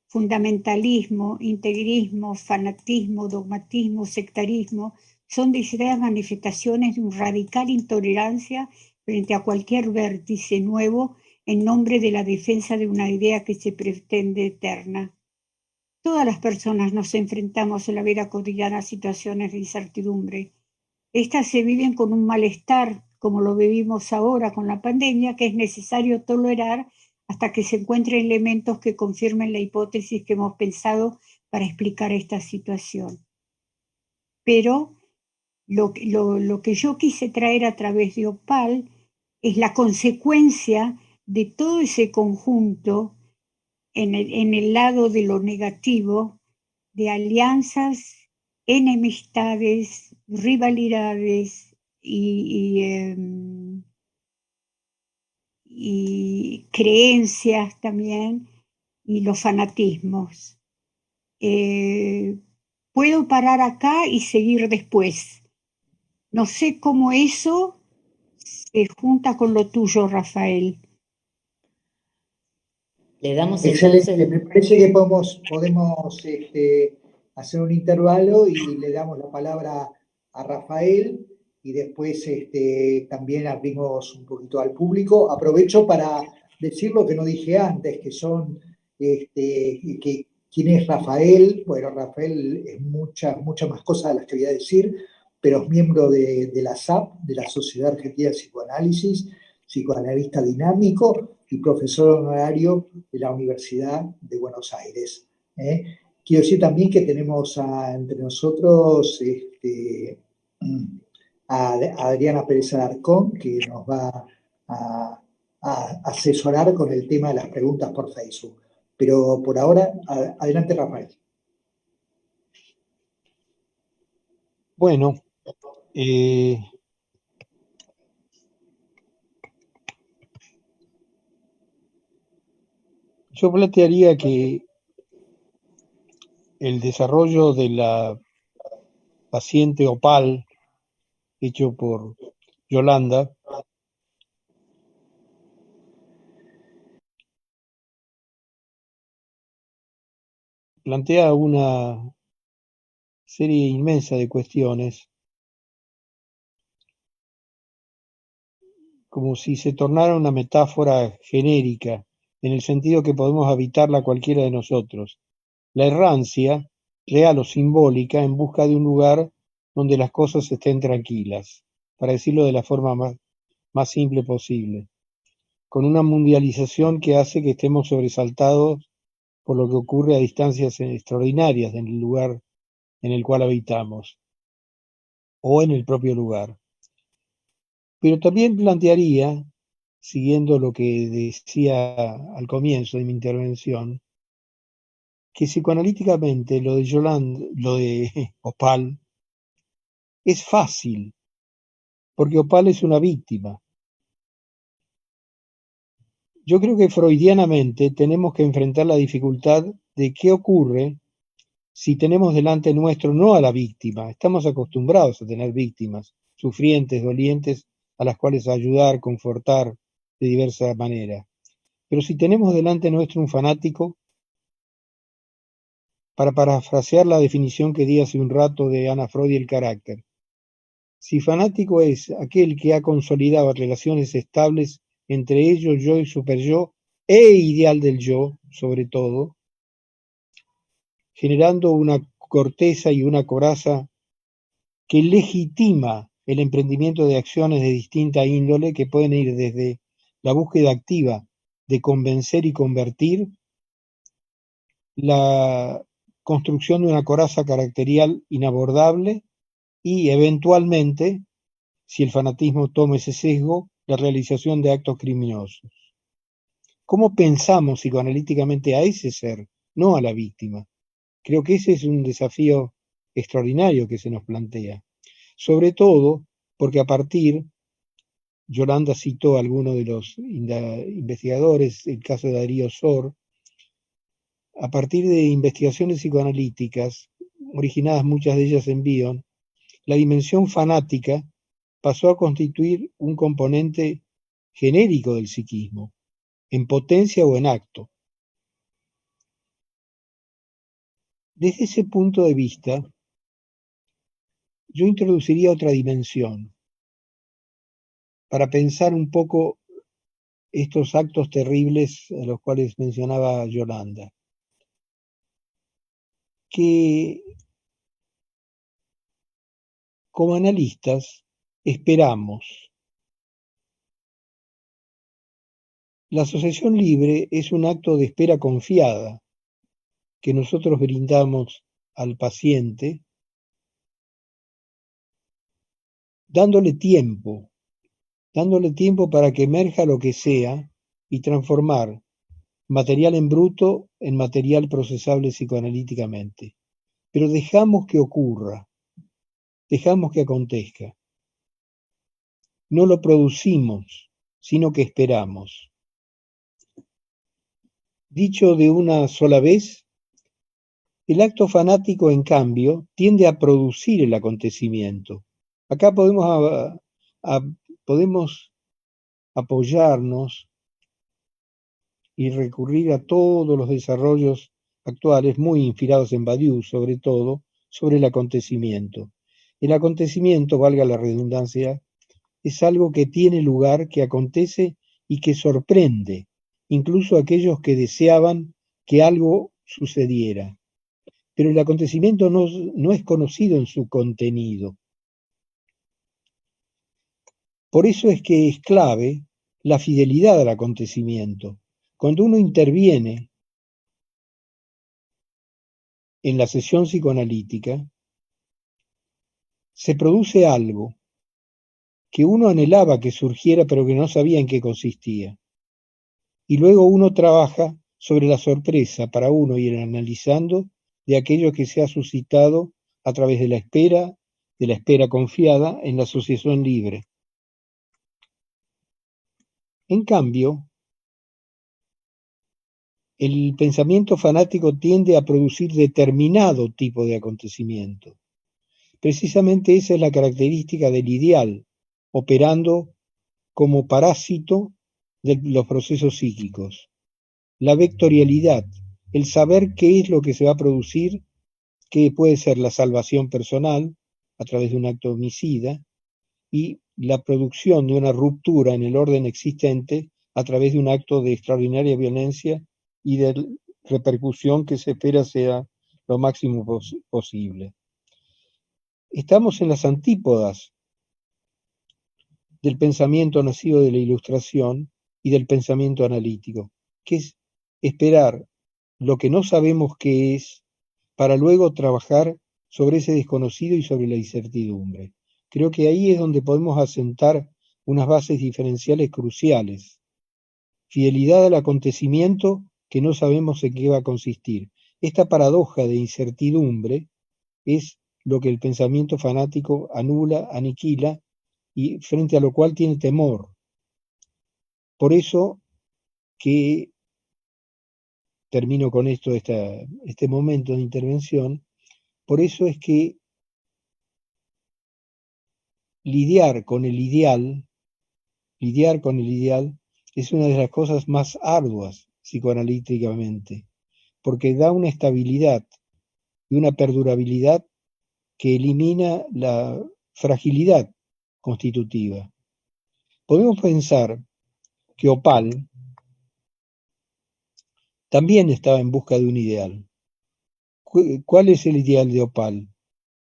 Fundamentalismo, integrismo, fanatismo, dogmatismo, sectarismo son distintas manifestaciones de una radical intolerancia frente a cualquier vértice nuevo en nombre de la defensa de una idea que se pretende eterna. Todas las personas nos enfrentamos en la vida cotidiana a situaciones de incertidumbre. Estas se viven con un malestar, como lo vivimos ahora con la pandemia, que es necesario tolerar hasta que se encuentren elementos que confirmen la hipótesis que hemos pensado para explicar esta situación. Pero lo que yo quise traer a través de Opal es la consecuencia de todo ese conjunto en el lado de lo negativo, de alianzas, enemistades, rivalidades y creencias también, y los fanatismos. Puedo parar acá y seguir después. No sé cómo eso se junta con lo tuyo, Rafael. Le damos Excelente, entonces, me parece que podemos hacer un intervalo y le damos la palabra a Rafael y después también abrimos un poquito al público. Aprovecho para decir lo que no dije antes, que son, quién es Rafael. Bueno, Rafael es muchas más cosas de las que voy a decir, pero es miembro de la SAP, de la Sociedad Argentina de Psicoanálisis, psicoanalista dinámico y profesor honorario de la Universidad de Buenos Aires. Quiero decir también que tenemos entre nosotros a Adriana Pérez Alarcón, que nos va a asesorar con el tema de las preguntas por Facebook. Pero por ahora, adelante, Rafael. Bueno, yo plantearía que el desarrollo de la paciente Opal, hecho por Yolanda, plantea una serie inmensa de cuestiones, como si se tornara una metáfora genérica, en el sentido que podemos habitarla cualquiera de nosotros. La errancia, real o simbólica, en busca de un lugar donde las cosas estén tranquilas, para decirlo de la forma más simple posible, con una mundialización que hace que estemos sobresaltados por lo que ocurre a distancias extraordinarias en el lugar en el cual habitamos, o en el propio lugar. Pero también plantearía, siguiendo lo que decía al comienzo de mi intervención, que psicoanalíticamente lo de Yolanda, lo de Opal, es fácil, porque Opal es una víctima. Yo creo que freudianamente tenemos que enfrentar la dificultad de qué ocurre si tenemos delante nuestro no a la víctima, estamos acostumbrados a tener víctimas, sufrientes, dolientes, a las cuales ayudar, confortar de diversa manera. Pero si tenemos delante nuestro un fanático, para parafrasear la definición que di hace un rato de Anna Freud y el carácter, si fanático es aquel que ha consolidado relaciones estables entre ellos, yo y superyo, e ideal del yo, sobre todo, generando una corteza y una coraza que legitima el emprendimiento de acciones de distinta índole que pueden ir desde la búsqueda activa de convencer y convertir, la construcción de una coraza caracterial inabordable y eventualmente, si el fanatismo toma ese sesgo, la realización de actos criminosos. ¿Cómo pensamos psicoanalíticamente a ese ser, no a la víctima? Creo que ese es un desafío extraordinario que se nos plantea. Sobre todo porque a partir, Yolanda citó a algunos de los investigadores, el caso de Darío Sor, a partir de investigaciones psicoanalíticas, originadas muchas de ellas en Bion, la dimensión fanática pasó a constituir un componente genérico del psiquismo, en potencia o en acto. Desde ese punto de vista, yo introduciría otra dimensión para pensar un poco estos actos terribles a los cuales mencionaba Yolanda, que como analistas esperamos. La asociación libre es un acto de espera confiada que nosotros brindamos al paciente, dándole tiempo para que emerja lo que sea y transformar material en bruto en material procesable psicoanalíticamente. Pero dejamos que ocurra, dejamos que acontezca. No lo producimos, sino que esperamos. Dicho de una sola vez, el acto fanático, en cambio, tiende a producir el acontecimiento. Acá podemos apoyarnos y recurrir a todos los desarrollos actuales, muy inspirados en Badiou, sobre todo, sobre el acontecimiento. El acontecimiento, valga la redundancia, es algo que tiene lugar, que acontece y que sorprende, incluso a aquellos que deseaban que algo sucediera. Pero el acontecimiento no es conocido en su contenido. Por eso es que es clave la fidelidad al acontecimiento. Cuando uno interviene en la sesión psicoanalítica, se produce algo que uno anhelaba que surgiera pero que no sabía en qué consistía. Y luego uno trabaja sobre la sorpresa para uno ir analizando de aquello que se ha suscitado a través de la espera confiada en la asociación libre. En cambio, el pensamiento fanático tiende a producir determinado tipo de acontecimiento. Precisamente esa es la característica del ideal, operando como parásito de los procesos psíquicos. La vectorialidad, el saber qué es lo que se va a producir, que puede ser la salvación personal a través de un acto homicida y la producción de una ruptura en el orden existente a través de un acto de extraordinaria violencia y de repercusión que se espera sea lo máximo posible. Estamos en las antípodas del pensamiento nacido de la Ilustración y del pensamiento analítico, que es esperar lo que no sabemos qué es para luego trabajar sobre ese desconocido y sobre la incertidumbre. Creo que ahí es donde podemos asentar unas bases diferenciales cruciales. Fidelidad al acontecimiento que no sabemos en qué va a consistir. Esta paradoja de incertidumbre es lo que el pensamiento fanático anula, aniquila y frente a lo cual tiene temor. Por eso que termino con esto, este momento de intervención, Por eso es que lidiar con el ideal es una de las cosas más arduas psicoanalíticamente, porque da una estabilidad y una perdurabilidad que elimina la fragilidad constitutiva. Podemos pensar que Opal también estaba en busca de un ideal. ¿Cuál es el ideal de Opal?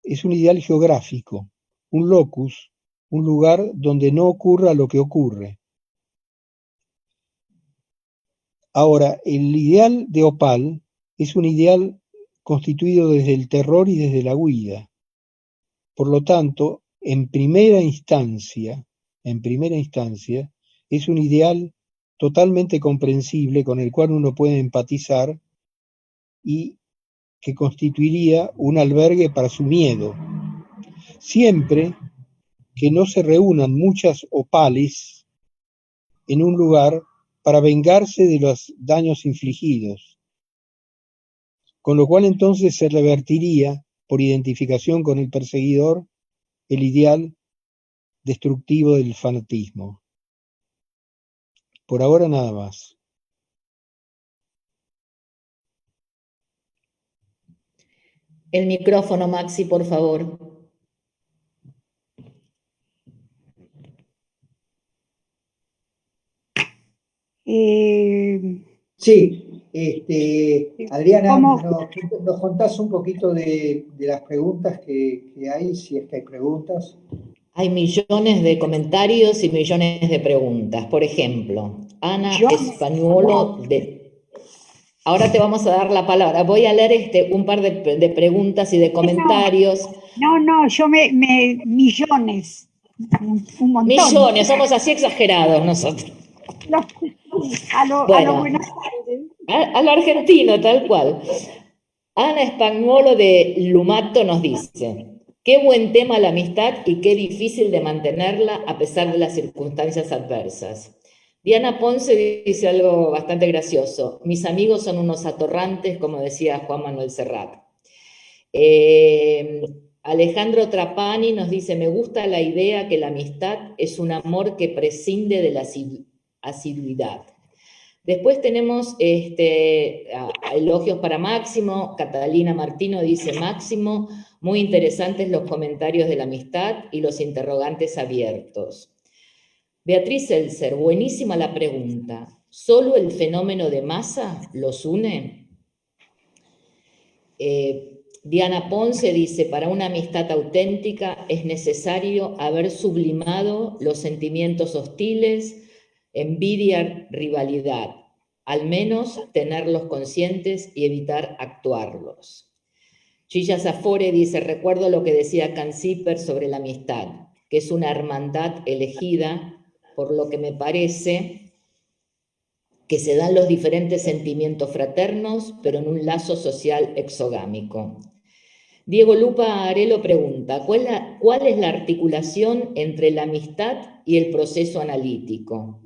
Es un ideal geográfico, un locus, un lugar donde no ocurra lo que ocurre. Ahora, el ideal de Opal es un ideal constituido desde el terror y desde la huida. Por lo tanto, en primera instancia, es un ideal totalmente comprensible con el cual uno puede empatizar y que constituiría un albergue para su miedo, siempre que no se reúnan muchas opales en un lugar para vengarse de los daños infligidos, con lo cual entonces se revertiría, por identificación con el perseguidor, el ideal destructivo del fanatismo. Por ahora nada más. El micrófono, Maxi, por favor. Sí, Adriana, ¿Cómo? nos contás un poquito de las preguntas que hay, si es que hay preguntas. Hay millones de comentarios y millones de preguntas. Por ejemplo, Ana Españuolo de... Ahora te vamos a dar la palabra. Voy a leer un par de preguntas y de comentarios. No, millones, un montón. Millones, somos así exagerados nosotros. A lo Bueno, Buenos Aires. a lo argentino, tal cual. Ana Spagnuolo de Lumato nos dice: qué buen tema la amistad y qué difícil de mantenerla a pesar de las circunstancias adversas. Diana Ponce dice algo bastante gracioso: mis amigos son unos atorrantes, como decía Juan Manuel Serrat. Alejandro Trapani nos dice: me gusta la idea que la amistad es un amor que prescinde de la asiduidad. Después tenemos elogios para Máximo. Catalina Martino dice: Máximo, muy interesantes los comentarios de la amistad y los interrogantes abiertos. Beatriz Elser: buenísima la pregunta. ¿Solo el fenómeno de masa los une? Diana Ponce dice: para una amistad auténtica es necesario haber sublimado los sentimientos hostiles, envidia, rivalidad, al menos tenerlos conscientes y evitar actuarlos. Gilla Zafore dice: recuerdo lo que decía Canciper sobre la amistad, que es una hermandad elegida, por lo que me parece que se dan los diferentes sentimientos fraternos, pero en un lazo social exogámico. Diego Lupa Arelo pregunta: ¿cuál es la articulación entre la amistad y el proceso analítico?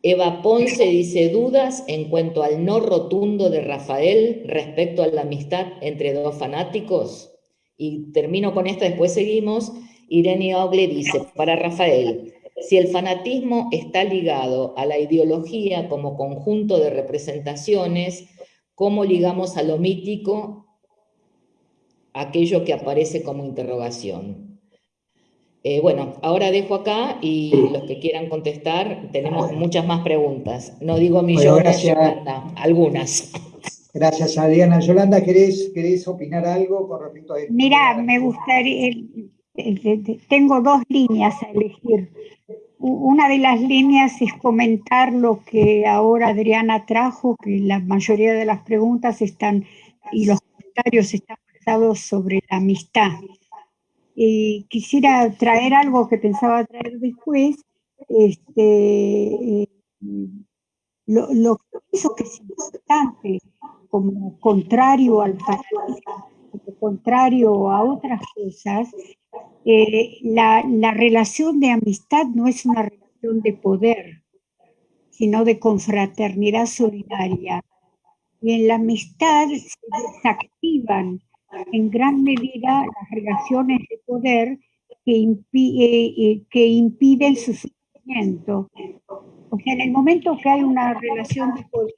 Eva Ponce dice: dudas en cuanto al no rotundo de Rafael respecto a la amistad entre dos fanáticos. Y termino con esta, después seguimos. Irene Ogle dice: para Rafael, si el fanatismo está ligado a la ideología como conjunto de representaciones, ¿cómo ligamos a lo mítico aquello que aparece como interrogación? Bueno, ahora dejo acá y los que quieran contestar, tenemos muchas más preguntas. No digo millones, Bueno, gracias. Yolanda, algunas. Gracias, Adriana. Yolanda, ¿querés opinar algo con respecto a esto? Mira, me gustaría, tengo dos líneas a elegir. Una de las líneas es comentar lo que ahora Adriana trajo, que la mayoría de las preguntas y los comentarios están basados sobre la amistad. Quisiera traer algo que pensaba traer después, lo que pienso que es importante, como contrario al fanatismo, como contrario a otras cosas, la relación de amistad no es una relación de poder, sino de confraternidad solidaria. Y en la amistad se desactivan en gran medida las relaciones de poder que impiden su surgimiento. O sea, en el momento que hay una relación de poder,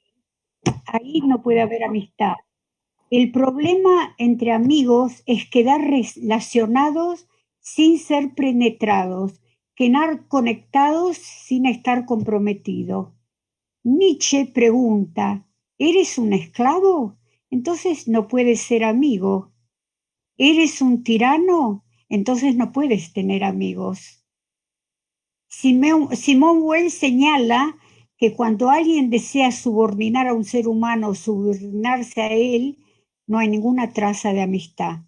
ahí no puede haber amistad. El problema entre amigos es quedar relacionados sin ser penetrados, quedar conectados sin estar comprometidos. Nietzsche pregunta, ¿eres un esclavo? Entonces no puedes ser amigo. ¿Eres un tirano? Entonces no puedes tener amigos. Simone Weil señala que cuando alguien desea subordinar a un ser humano, subordinarse a él, no hay ninguna traza de amistad.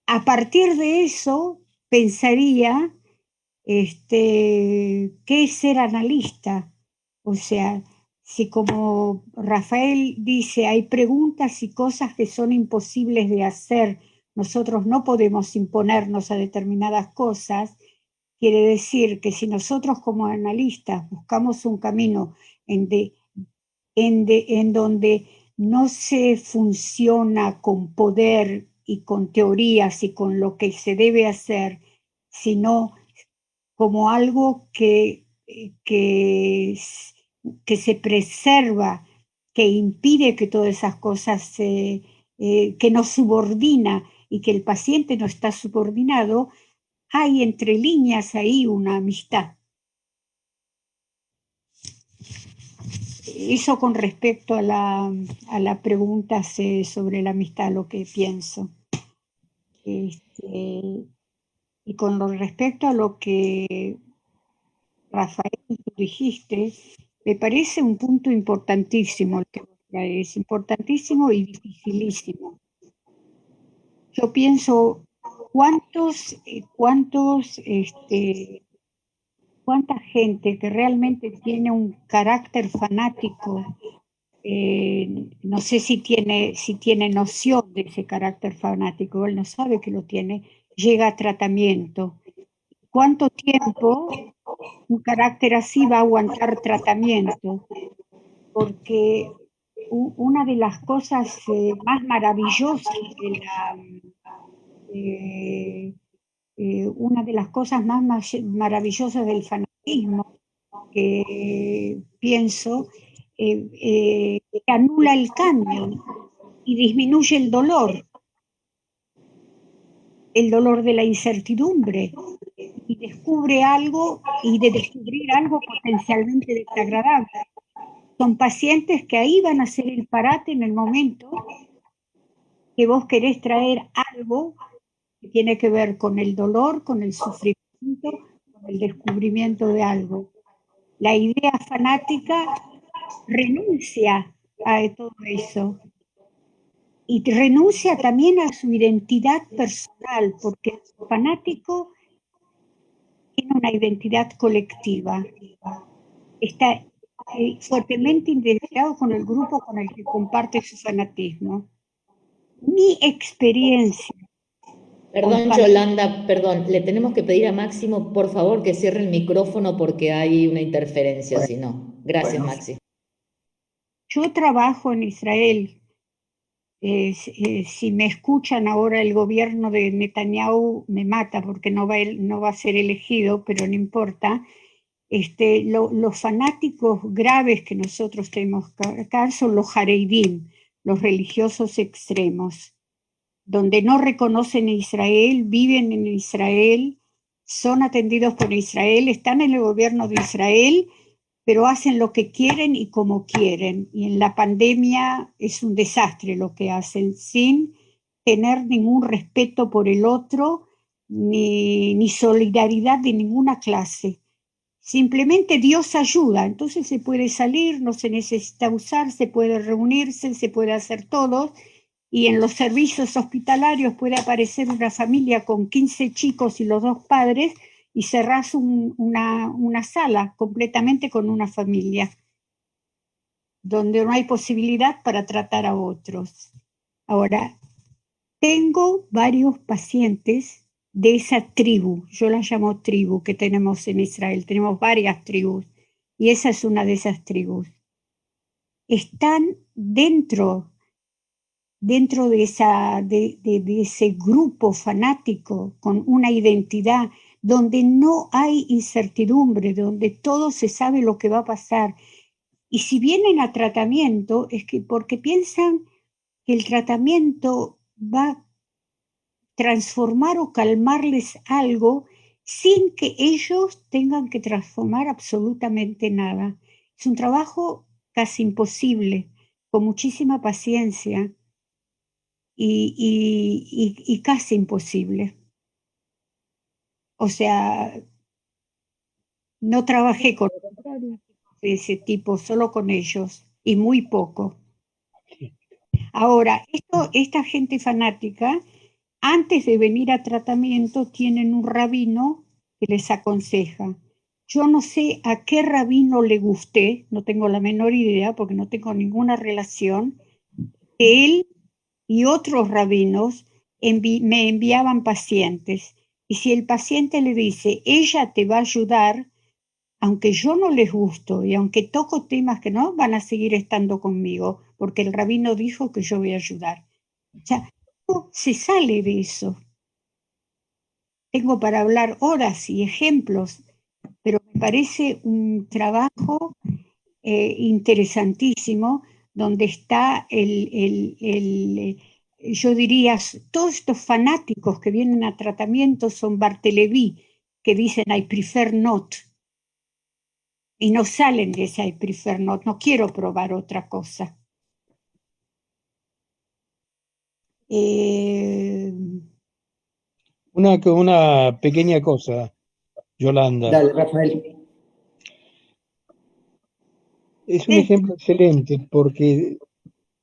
A partir de eso, pensaría, ¿qué es ser analista? O sea, si como Rafael dice, hay preguntas y cosas que son imposibles de hacer, nosotros no podemos imponernos a determinadas cosas, quiere decir que si nosotros como analistas buscamos un camino en donde no se funciona con poder y con teorías y con lo que se debe hacer, sino como algo que se preserva, que impide que todas esas cosas, que nos subordina y que el paciente no está subordinado, hay entre líneas ahí una amistad. Eso con respecto a la pregunta sobre la amistad, lo que pienso. Y con respecto a lo que Rafael tú dijiste, me parece un punto importantísimo el que vos traes, importantísimo y dificilísimo. Yo pienso cuánta gente que realmente tiene un carácter fanático, no sé si tiene noción de ese carácter fanático, él no sabe que lo tiene, llega a tratamiento. ¿Cuánto tiempo un carácter así va a aguantar tratamiento? Porque una de las cosas más maravillosas una de las cosas más maravillosas del fanatismo, que pienso, que anula el cambio y disminuye el dolor de la incertidumbre, y descubrir algo potencialmente desagradable. Son pacientes que ahí van a hacer el parate en el momento que vos querés traer algo que tiene que ver con el dolor, con el sufrimiento, con el descubrimiento de algo. La idea fanática renuncia a todo eso y renuncia también a su identidad personal, porque el fanático tiene una identidad colectiva, está fuertemente identificado con el grupo con el que comparte su fanatismo. Mi experiencia. Perdón, Yolanda, perdón, le tenemos que pedir a Máximo, por favor, que cierre el micrófono porque hay una interferencia, si no. Gracias, Bueno. Maxi. Yo trabajo en Israel. Si me escuchan ahora, el gobierno de Netanyahu me mata porque no va a ser elegido, pero no importa. Los fanáticos graves que nosotros tenemos acá son los Haredim, los religiosos extremos, donde no reconocen a Israel, viven en Israel, son atendidos por Israel, están en el gobierno de Israel, pero hacen lo que quieren y como quieren. Y en la pandemia es un desastre lo que hacen, sin tener ningún respeto por el otro, ni solidaridad de ninguna clase. Simplemente Dios ayuda, entonces se puede salir, no se necesita usar, se puede reunirse, se puede hacer todo. Y en los servicios hospitalarios puede aparecer una familia con 15 chicos y los 2 padres, y cerrás una sala completamente con una familia, donde no hay posibilidad para tratar a otros. Ahora, tengo varios pacientes de esa tribu, yo la llamo tribu, que tenemos en Israel, tenemos varias tribus, y esa es una de esas tribus. Están dentro dentro de ese grupo fanático con una identidad donde no hay incertidumbre, donde todo se sabe lo que va a pasar. Y si vienen a tratamiento es que porque piensan que el tratamiento va a transformar o calmarles algo sin que ellos tengan que transformar absolutamente nada. Es un trabajo casi imposible, con muchísima paciencia y casi imposible. O sea, no trabajé con de ese tipo, solo con ellos, y muy poco. Ahora, esta gente fanática, antes de venir a tratamiento, tienen un rabino que les aconseja. Yo no sé a qué rabino le gusté, no tengo la menor idea porque no tengo ninguna relación. Él y otros rabinos me enviaban pacientes. Y si el paciente le dice, ella te va a ayudar, aunque yo no les gusto y aunque toco temas que no, van a seguir estando conmigo, porque el rabino dijo que yo voy a ayudar. O sea, no se sale de eso. Tengo para hablar horas y ejemplos, pero me parece un trabajo interesantísimo donde está yo diría, todos estos fanáticos que vienen a tratamiento son Barthelemy, que dicen I prefer not, y no salen de ese I prefer not, no quiero probar otra cosa. Una pequeña cosa, Yolanda. Dale, Rafael. Es un ejemplo excelente porque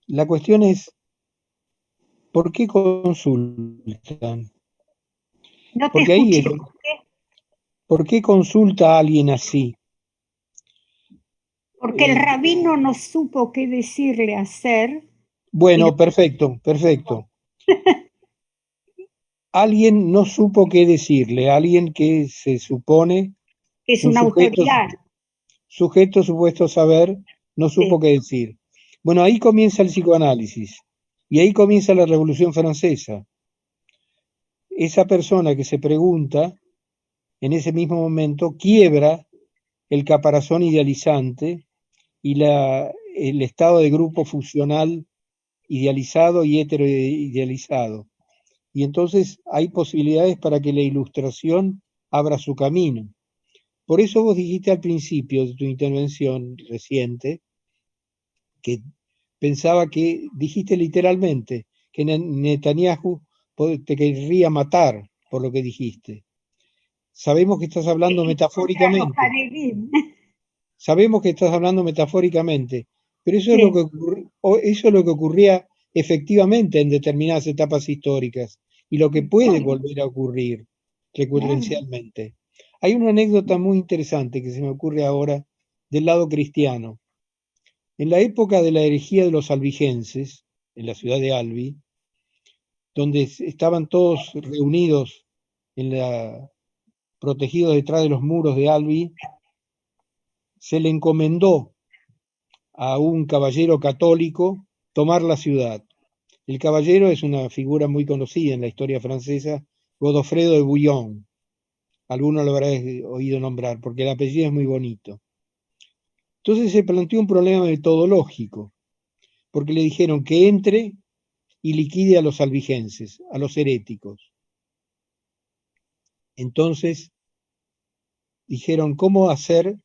la cuestión es, ¿por qué consultan? No te Porque ahí escuché. es, ¿por qué consulta a alguien así? Porque el rabino no supo qué decirle hacer. Bueno, perfecto, perfecto. Alguien no supo qué decirle, alguien que se supone Es un una autoridad. sujeto supuesto saber, no supo qué decir. Bueno, ahí comienza el psicoanálisis y ahí comienza la Revolución Francesa. Esa persona que se pregunta, en ese mismo momento, quiebra el caparazón idealizante y el estado de grupo funcional idealizado y heteroidealizado. Y entonces hay posibilidades para que la ilustración abra su camino. Por eso vos dijiste al principio de tu intervención reciente que pensaba que, dijiste literalmente, que Netanyahu te querría matar por lo que dijiste. Sabemos que estás hablando metafóricamente. Sabemos que estás hablando metafóricamente, pero eso, Sí. eso es lo que ocurría efectivamente en determinadas etapas históricas y lo que puede volver a ocurrir recurrencialmente. Hay una anécdota muy interesante que se me ocurre ahora del lado cristiano. En la época de la herejía de los albigenses, en la ciudad de Albi, donde estaban todos reunidos protegidos detrás de los muros de Albi, se le encomendó a un caballero católico tomar la ciudad. El caballero es una figura muy conocida en la historia francesa, Godofredo de Bouillon. Alguno lo habrá oído nombrar, porque el apellido es muy bonito. Entonces se planteó un problema metodológico, porque le dijeron que entre y liquide a los albigenses, a los heréticos. Entonces dijeron, ¿cómo hacer?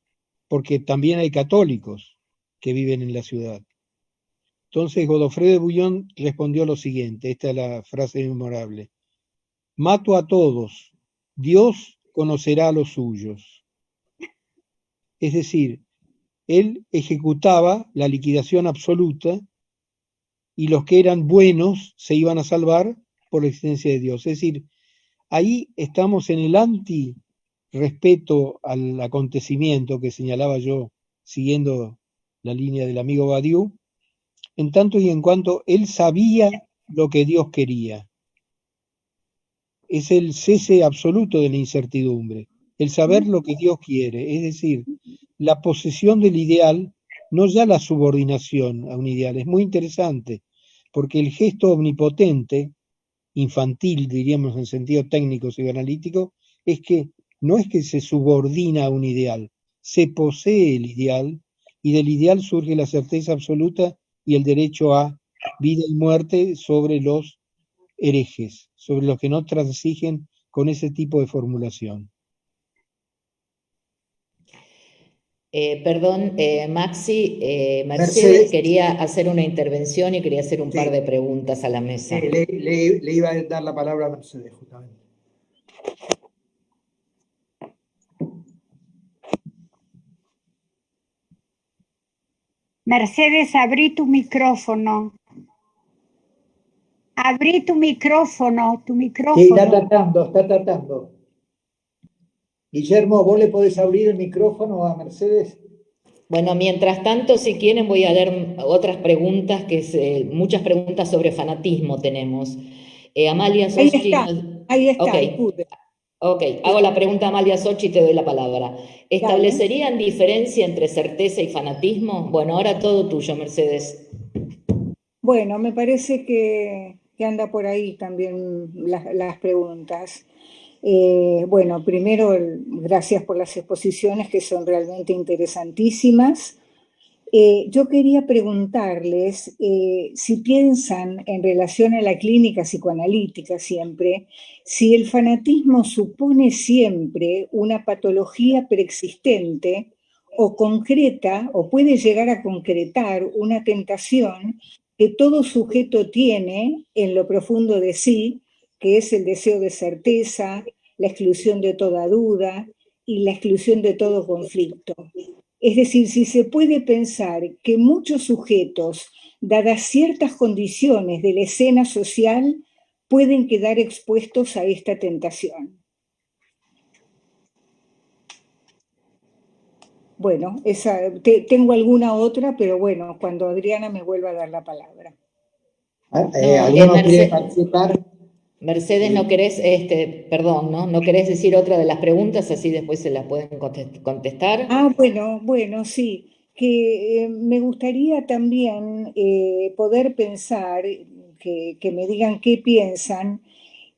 Porque también hay católicos que viven en la ciudad. Entonces Godofredo de Bouillon respondió lo siguiente, esta es la frase memorable: mato a todos, Dios conocerá a los suyos. Es decir, él ejecutaba la liquidación absoluta y los que eran buenos se iban a salvar por la existencia de Dios. Es decir, ahí estamos en el anti-respeto al acontecimiento que señalaba yo, siguiendo la línea del amigo Badiou, en tanto y en cuanto él sabía lo que Dios quería. Es el cese absoluto de la incertidumbre, el saber lo que Dios quiere, es decir, la posesión del ideal, no ya la subordinación a un ideal. Es muy interesante, porque el gesto omnipotente, infantil, diríamos en sentido técnico psicoanalítico, es que no es que se subordina a un ideal, se posee el ideal, y del ideal surge la certeza absoluta y el derecho a vida y muerte sobre los herejes, sobre los que no transigen con ese tipo de formulación. Perdón, Maxi, Mercedes Mercedes, quería hacer una intervención y quería hacer un par sí, de preguntas a la mesa. le iba a dar la palabra a Mercedes, justamente. Mercedes, abrí tu micrófono. Abrí tu micrófono, tu Sí, micrófono. está tratando. Guillermo, ¿vos le podés abrir el micrófono a Mercedes? Bueno, mientras tanto, si quieren, voy a leer otras preguntas, muchas preguntas sobre fanatismo tenemos. Amalia Ahí Sochi está, ahí está, Ok, pude. ok, hago la pregunta a Amalia Sochi y te doy la palabra. Dale. ¿Establecerían diferencia entre certeza y fanatismo? Bueno, ahora todo tuyo, Mercedes. Bueno, me parece que anda por ahí también las preguntas. Bueno, primero, gracias por las exposiciones que son realmente interesantísimas. Yo quería preguntarles si piensan en relación a la clínica psicoanalítica siempre, si el fanatismo supone siempre una patología preexistente o concreta o puede llegar a concretar una tentación que todo sujeto tiene en lo profundo de sí, que es el deseo de certeza, la exclusión de toda duda y la exclusión de todo conflicto. Es decir, si se puede pensar que muchos sujetos, dadas ciertas condiciones de la escena social, pueden quedar expuestos a esta tentación. Bueno, tengo alguna otra, pero bueno, cuando Adriana me vuelva a dar la palabra. ¿Alguno quiere participar? Mercedes, ¿no querés, perdón, ¿no? ¿No querés decir otra de las preguntas? Así después se las pueden contestar. Ah, bueno, sí, que me gustaría también poder pensar, que me digan qué piensan,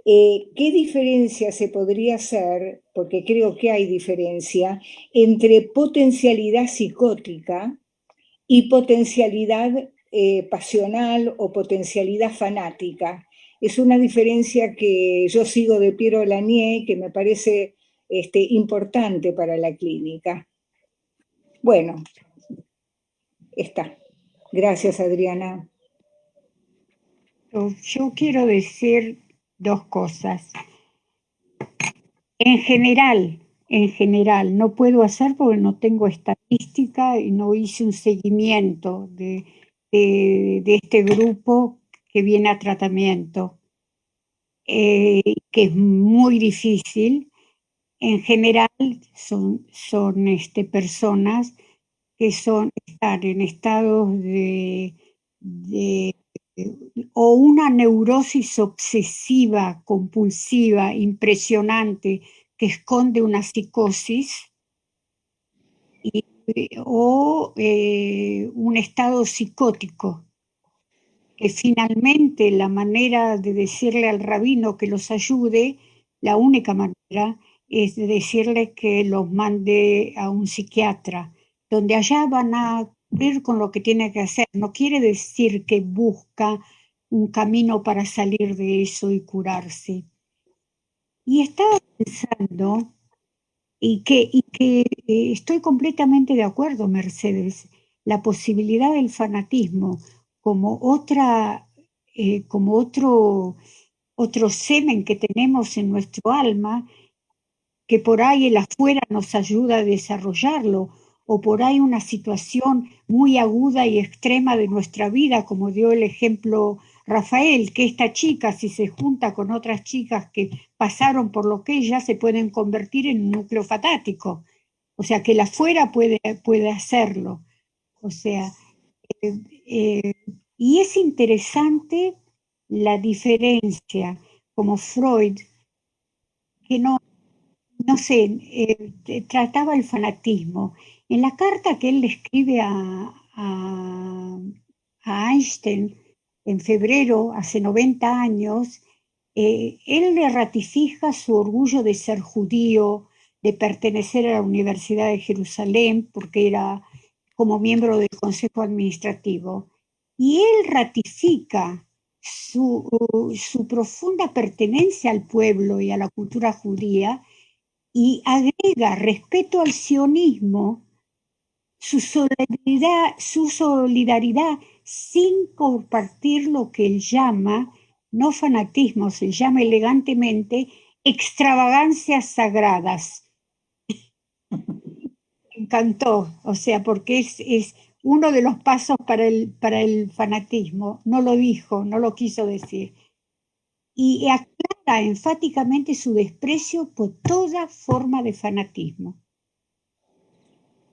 qué diferencia se podría hacer, porque creo que hay diferencia, entre potencialidad psicótica y potencialidad pasional o potencialidad fanática. Es una diferencia que yo sigo de Piero Lanier, que me parece importante para la clínica. Bueno, está. Gracias, Adriana. Yo quiero decir dos cosas. En general, no puedo hacer porque no tengo estadística y no hice un seguimiento de este grupo que viene a tratamiento, que es muy difícil. En general son personas que están en estados o una neurosis obsesiva, compulsiva, impresionante, que esconde una psicosis, o un estado psicótico, que finalmente la manera de decirle al rabino que los ayude, la única manera es de decirle que los mande a un psiquiatra, donde allá van a cumplir con lo que tiene que hacer. No quiere decir que busca un camino para salir de eso y curarse. Y estaba pensando, y que estoy completamente de acuerdo, Mercedes, la posibilidad del fanatismo como como otro semen que tenemos en nuestro alma, que por ahí el afuera nos ayuda a desarrollarlo, o por ahí una situación muy aguda y extrema de nuestra vida, como dio el ejemplo Rafael, que esta chica, si se junta con otras chicas que pasaron por lo que ella, se pueden convertir en un núcleo fatático. O sea, que el afuera puede hacerlo. O sea, y es interesante la diferencia, como Freud, que no sé, trataba el fanatismo. En la carta que él le escribe a Einstein, en febrero, hace 90 años, él le ratifica su orgullo de ser judío, de pertenecer a la Universidad de Jerusalén, porque era como miembro del Consejo Administrativo. Y él ratifica su profunda pertenencia al pueblo y a la cultura judía y agrega respeto al sionismo, su solidaridad sin compartir lo que él llama, no fanatismo, se llama elegantemente, extravagancias sagradas. Me encantó, o sea, porque es uno de los pasos para el fanatismo. No lo dijo, no lo quiso decir. Y aclara enfáticamente su desprecio por toda forma de fanatismo.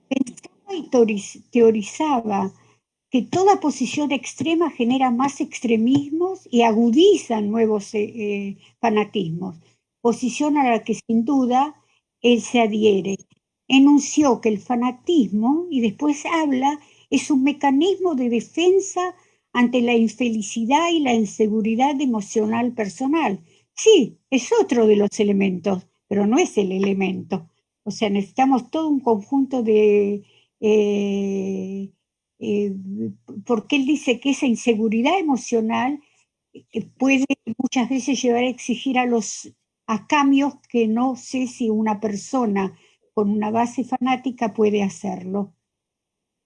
Pensaba y teorizaba que toda posición extrema genera más extremismos y agudiza nuevos fanatismos, posición a la que sin duda él se adhiere. Enunció que el fanatismo, y después habla, es un mecanismo de defensa ante la infelicidad y la inseguridad emocional personal. Sí, es otro de los elementos, pero no es el elemento. O sea, necesitamos todo un conjunto de... porque él dice que esa inseguridad emocional puede muchas veces llevar a exigir a cambios que no sé si una persona con una base fanática puede hacerlo.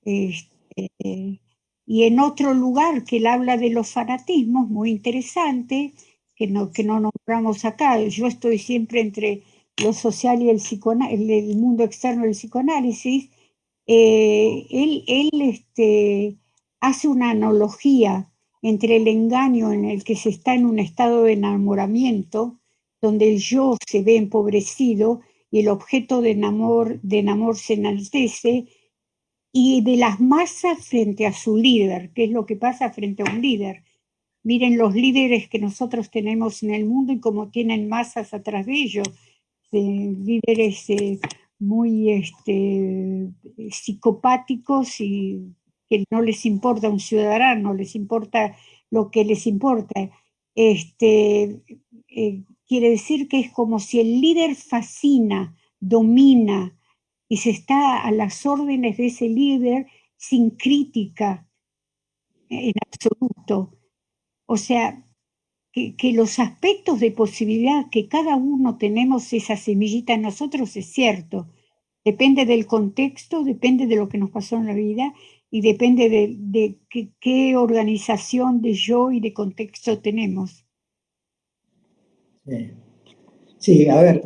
Y en otro lugar que él habla de los fanatismos, muy interesante, que no nombramos acá, yo estoy siempre entre lo social y el mundo externo del psicoanálisis. Él hace una analogía entre el engaño en el que se está en un estado de enamoramiento, donde el yo se ve empobrecido y el objeto de enamor se enaltece, y de las masas frente a su líder, que es lo que pasa frente a un líder. Miren los líderes que nosotros tenemos en el mundo y cómo tienen masas atrás de ellos, líderes muy psicopáticos y que no les importa un ciudadano, les importa lo que les importa. Quiere decir que es como si el líder fascina, domina y se está a las órdenes de ese líder sin crítica en absoluto. O sea, que los aspectos de posibilidad que cada uno tenemos esa semillita en nosotros es cierto. Depende del contexto, depende de lo que nos pasó en la vida y depende de qué organización de yo y de contexto tenemos. Sí, a ver,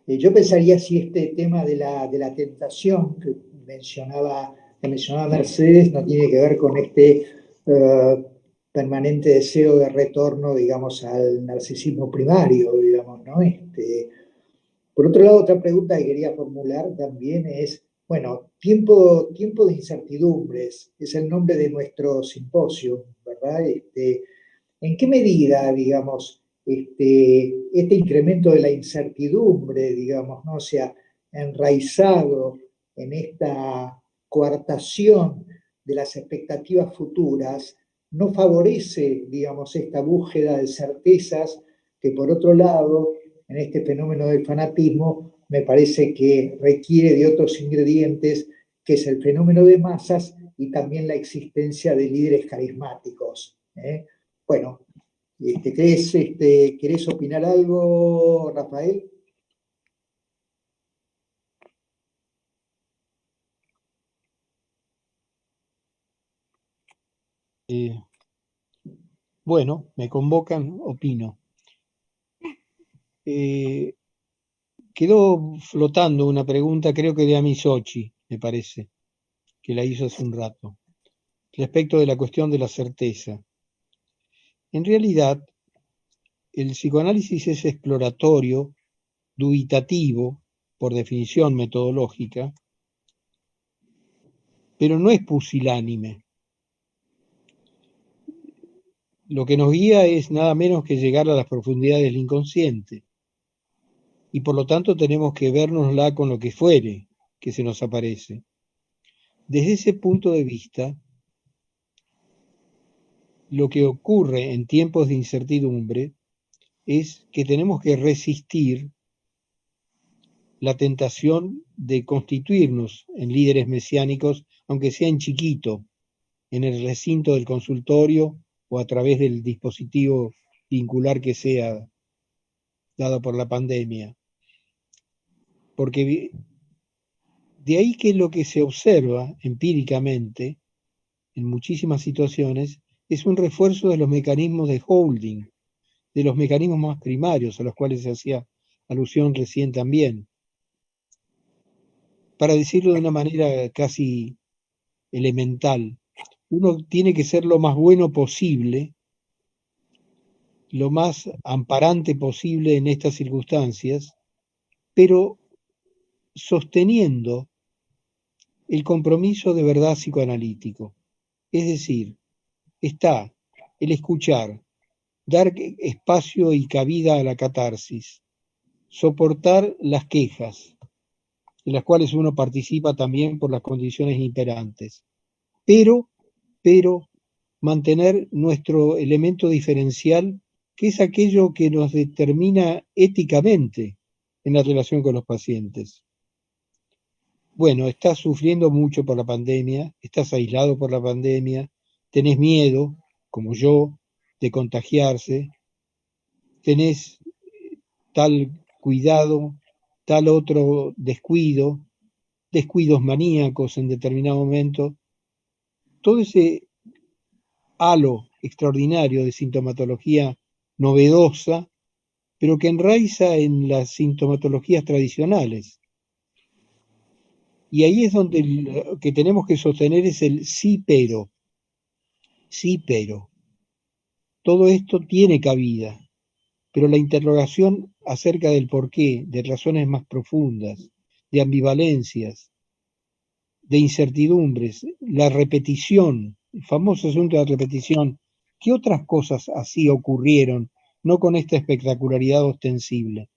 yo pensaría si este tema de la tentación que mencionaba Mercedes no tiene que ver con este permanente deseo de retorno, digamos, al narcisismo primario, digamos, ¿no? Por otro lado, otra pregunta que quería formular también es, bueno, tiempo de incertidumbres, es el nombre de nuestro simposio, ¿verdad? ¿En qué medida, digamos, este incremento de la incertidumbre, digamos, ¿no? O sea, enraizado en esta coartación de las expectativas futuras, no favorece, digamos, esta búsqueda de certezas que, por otro lado, en este fenómeno del fanatismo, me parece que requiere de otros ingredientes, que es el fenómeno de masas y también la existencia de líderes carismáticos. Bueno, ¿querés opinar algo, Rafael? Bueno, me convocan, opino. Quedó flotando una pregunta, creo que de Amisochi, me parece, que la hizo hace un rato, respecto de la cuestión de la certeza. En realidad, el psicoanálisis es exploratorio, dubitativo, por definición metodológica, pero no es pusilánime. Lo que nos guía es nada menos que llegar a las profundidades del inconsciente, y por lo tanto tenemos que vernosla con lo que fuere que se nos aparece. Desde ese punto de vista, lo que ocurre en tiempos de incertidumbre es que tenemos que resistir la tentación de constituirnos en líderes mesiánicos, aunque sea en chiquito, en el recinto del consultorio o a través del dispositivo vincular que sea dado por la pandemia. Porque de ahí que lo que se observa empíricamente en muchísimas situaciones es un refuerzo de los mecanismos de holding, de los mecanismos más primarios a los cuales se hacía alusión recién también. Para decirlo de una manera casi elemental, uno tiene que ser lo más bueno posible, lo más amparante posible en estas circunstancias, pero sosteniendo el compromiso de verdad psicoanalítico. Es decir, está el escuchar, dar espacio y cabida a la catarsis, soportar las quejas, de las cuales uno participa también por las condiciones imperantes, pero mantener nuestro elemento diferencial, que es aquello que nos determina éticamente en la relación con los pacientes. Bueno, estás sufriendo mucho por la pandemia, estás aislado por la pandemia, tenés miedo, como yo, de contagiarse, tenés tal cuidado, tal otro descuido, descuidos maníacos en determinado momento. Todo ese halo extraordinario de sintomatología novedosa, pero que enraiza en las sintomatologías tradicionales. Y ahí es donde lo que tenemos que sostener es el sí, pero. Sí, pero. Todo esto tiene cabida, pero la interrogación acerca del porqué, de razones más profundas, de ambivalencias, de incertidumbres, la repetición, el famoso asunto de la repetición, ¿qué otras cosas así ocurrieron, no con esta espectacularidad ostensible?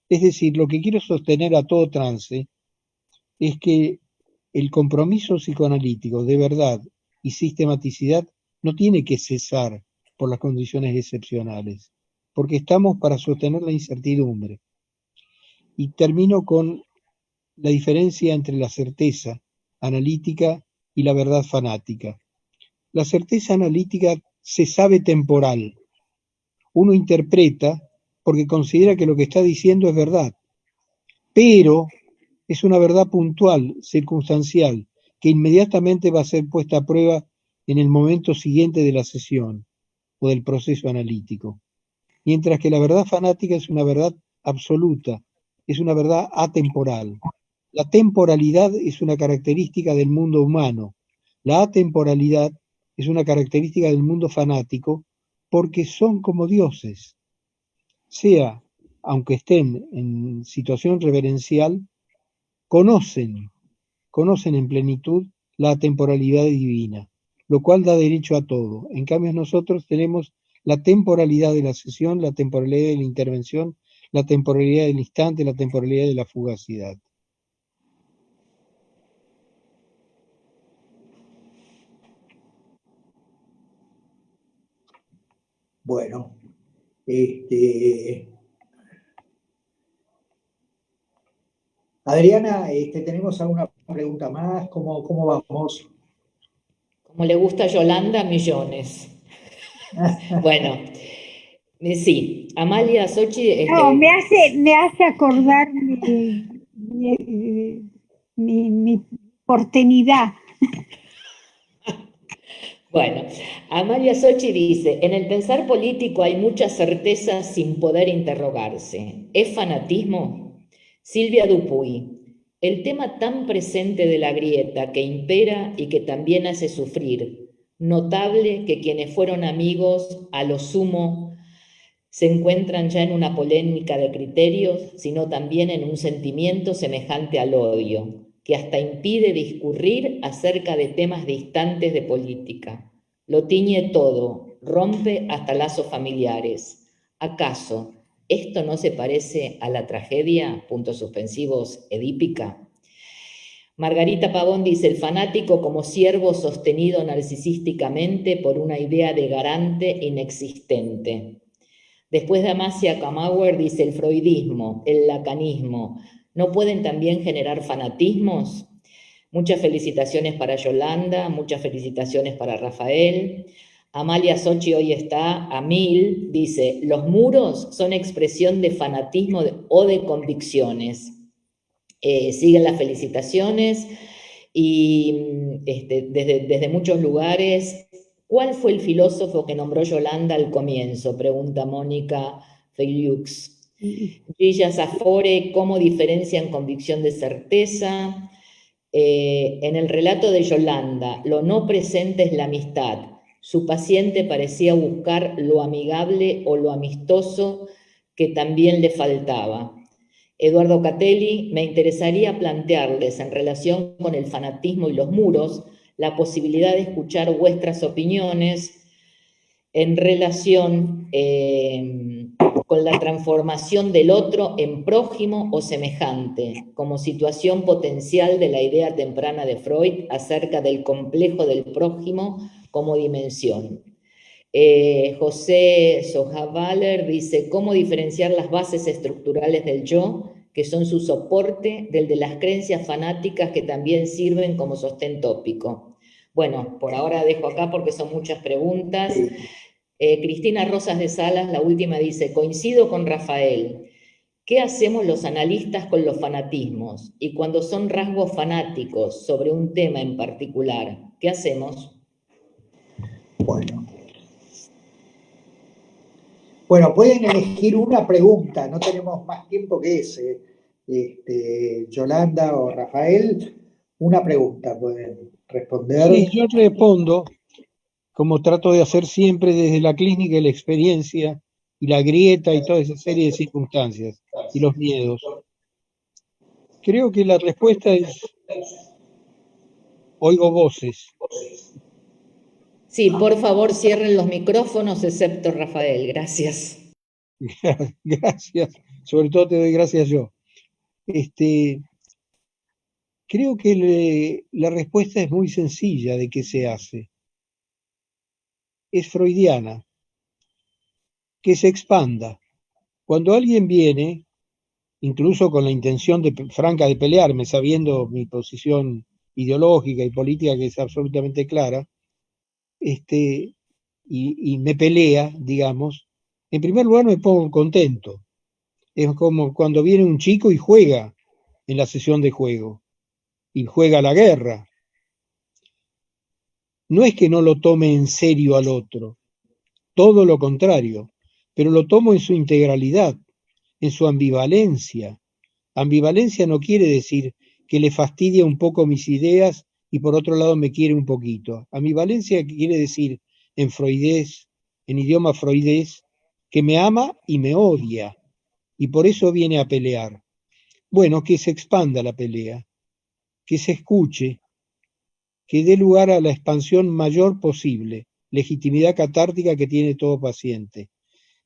Es decir, lo que quiero sostener a todo trance es que el compromiso psicoanalítico de verdad y sistematicidad no tiene que cesar por las condiciones excepcionales, porque estamos para sostener la incertidumbre. Y termino con la diferencia entre la certeza analítica y la verdad fanática. La certeza analítica se sabe temporal. Uno interpreta porque considera que lo que está diciendo es verdad, pero es una verdad puntual, circunstancial, que inmediatamente va a ser puesta a prueba en el momento siguiente de la sesión o del proceso analítico. Mientras que la verdad fanática es una verdad absoluta, es una verdad atemporal. La temporalidad es una característica del mundo humano. La atemporalidad es una característica del mundo fanático porque son como dioses. Sea, aunque estén en situación reverencial, conocen en plenitud la temporalidad divina, lo cual da derecho a todo. En cambio, nosotros tenemos la temporalidad de la sesión, la temporalidad de la intervención, la temporalidad del instante, la temporalidad de la fugacidad. Bueno, Adriana, ¿tenemos alguna pregunta más? ¿Cómo vamos? Como le gusta a Yolanda, millones. Bueno, sí, Amalia Sochi, No, me hace acordar mi porteñidad. bueno, Amalia Sochi dice, en el pensar político hay mucha certeza sin poder interrogarse. ¿Es fanatismo? Silvia Dupuy, el tema tan presente de la grieta que impera y que también hace sufrir. Notable que quienes fueron amigos, a lo sumo, se encuentran ya en una polémica de criterios, sino también en un sentimiento semejante al odio, que hasta impide discurrir acerca de temas distantes de política. Lo tiñe todo, rompe hasta lazos familiares. ¿Acaso esto no se parece a la tragedia, puntos suspensivos, edípica? Margarita Pavón dice, el fanático como siervo sostenido narcisísticamente por una idea de garante inexistente. Después Damasia Kamauer dice, el freudismo, el lacanismo, ¿no pueden también generar fanatismos? Muchas felicitaciones para Yolanda, muchas felicitaciones para Rafael. Amalia Sochi hoy está a 1000, dice, los muros son expresión de fanatismo o de convicciones. Siguen las felicitaciones y desde muchos lugares. ¿Cuál fue el filósofo que nombró Yolanda al comienzo? Pregunta Mónica Feliux. Gilla Zafore, ¿cómo diferencian convicción de certeza? En el relato de Yolanda, lo no presente es la amistad. Su paciente parecía buscar lo amigable o lo amistoso que también le faltaba. Eduardo Catelli, me interesaría plantearles en relación con el fanatismo y los muros la posibilidad de escuchar vuestras opiniones en relación con la transformación del otro en prójimo o semejante, como situación potencial de la idea temprana de Freud acerca del complejo del prójimo como dimensión. José Sojavaler dice, ¿cómo diferenciar las bases estructurales del yo, que son su soporte, del de las creencias fanáticas que también sirven como sostén tópico? Bueno, por ahora dejo acá porque son muchas preguntas. Cristina Rosas de Salas, la última, dice, coincido con Rafael. ¿Qué hacemos los analistas con los fanatismos? Y cuando son rasgos fanáticos sobre un tema en particular, ¿qué hacemos? Bueno, pueden elegir una pregunta, no tenemos más tiempo que ese. Yolanda o Rafael, una pregunta pueden responder. Sí, yo respondo, como trato de hacer siempre desde la clínica y la experiencia y la grieta y toda esa serie de circunstancias y los miedos. Creo que la respuesta es, oigo voces. Sí, por favor cierren los micrófonos, excepto Rafael, gracias. Gracias, sobre todo te doy gracias yo. Creo que la respuesta es muy sencilla de qué se hace. Es freudiana, que se expanda. Cuando alguien viene, incluso con la intención franca de pelearme, sabiendo mi posición ideológica y política que es absolutamente clara, y me pelea, digamos, en primer lugar me pongo contento. Es como cuando viene un chico y juega en la sesión de juego, y juega la guerra. No es que no lo tome en serio al otro, todo lo contrario, pero lo tomo en su integralidad, en su ambivalencia. Ambivalencia no quiere decir que le fastidia un poco mis ideas y por otro lado me quiere un poquito. Ambivalencia quiere decir en freudés, en idioma freudés, que me ama y me odia, y por eso viene a pelear. Bueno, que se expanda la pelea, que se escuche, que dé lugar a la expansión mayor posible, legitimidad catártica que tiene todo paciente.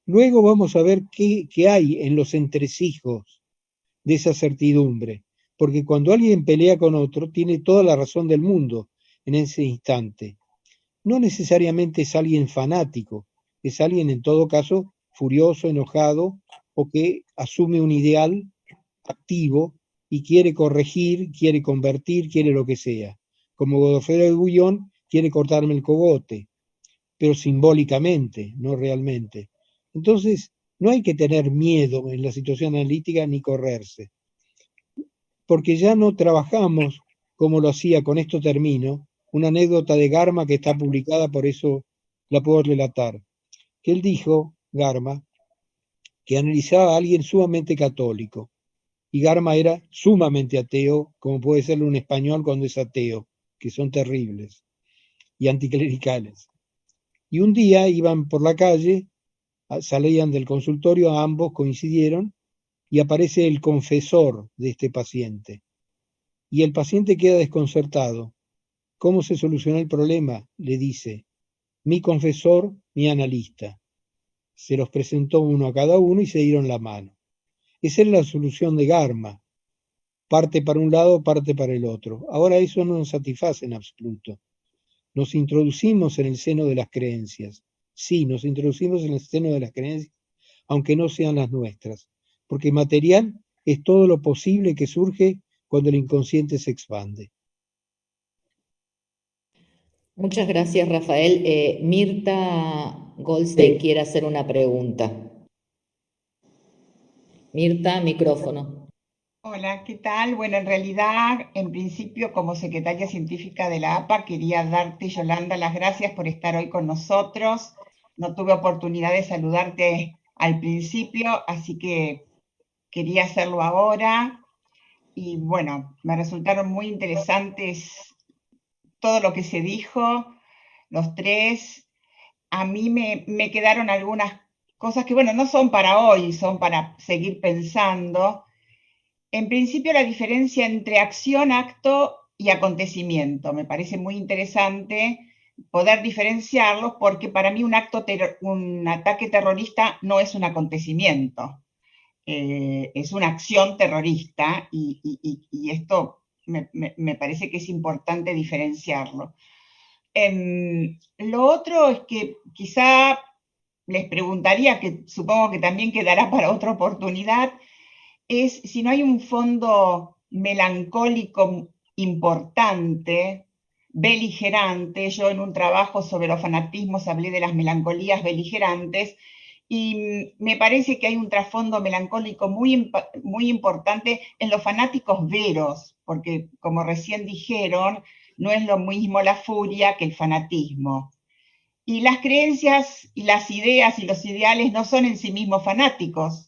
Luego vamos a ver qué hay en los entresijos de esa certidumbre, porque cuando alguien pelea con otro, tiene toda la razón del mundo en ese instante. No necesariamente es alguien fanático, es alguien en todo caso furioso, enojado, o que asume un ideal activo y quiere corregir, quiere convertir, quiere lo que sea. Como Godofredo de Bouillon quiere cortarme el cogote, pero simbólicamente, no realmente. Entonces, no hay que tener miedo en la situación analítica ni correrse, porque ya no trabajamos como lo hacía, con esto termino, una anécdota de Garma que está publicada, por eso la puedo relatar, que él dijo, Garma, que analizaba a alguien sumamente católico, y Garma era sumamente ateo, como puede serlo un español cuando es ateo, que son terribles, y anticlericales. Y un día iban por la calle, salían del consultorio, ambos coincidieron, y aparece el confesor de este paciente. Y el paciente queda desconcertado. ¿Cómo se solucionó el problema? Le dice, mi confesor, mi analista. Se los presentó uno a cada uno y se dieron la mano. Esa era la solución de Garma. parte para un lado, parte para el otro. Ahora eso no nos satisface en absoluto. Nos introducimos en el seno de las creencias. Sí, nos introducimos en el seno de las creencias, aunque no sean las nuestras, porque material es todo lo posible que surge cuando el inconsciente se expande. Muchas gracias, Rafael. Mirta Goldstein Sí. quiere hacer una pregunta. Mirta, micrófono. Hola, ¿qué tal? Bueno, en realidad, en principio, como secretaria científica de la APA, quería darte, Yolanda, las gracias por estar hoy con nosotros. No tuve oportunidad de saludarte al principio, así que quería hacerlo ahora. Y bueno, me resultaron muy interesantes todo lo que se dijo, los tres. A mí me quedaron algunas cosas que, bueno, no son para hoy, son para seguir pensando. En principio, la diferencia entre acción, acto y acontecimiento. Me parece muy interesante poder diferenciarlos porque para mí un ataque terrorista no es un acontecimiento, es una acción terrorista y esto me parece que es importante diferenciarlo. Lo otro es que quizá les preguntaría, que supongo que también quedará para otra oportunidad, es si no hay un fondo melancólico importante, beligerante. Yo en un trabajo sobre los fanatismos hablé de las melancolías beligerantes y me parece que hay un trasfondo melancólico muy importante en los fanáticos veros, porque como recién dijeron, no es lo mismo la furia que el fanatismo. Y las creencias y las ideas y los ideales no son en sí mismos fanáticos.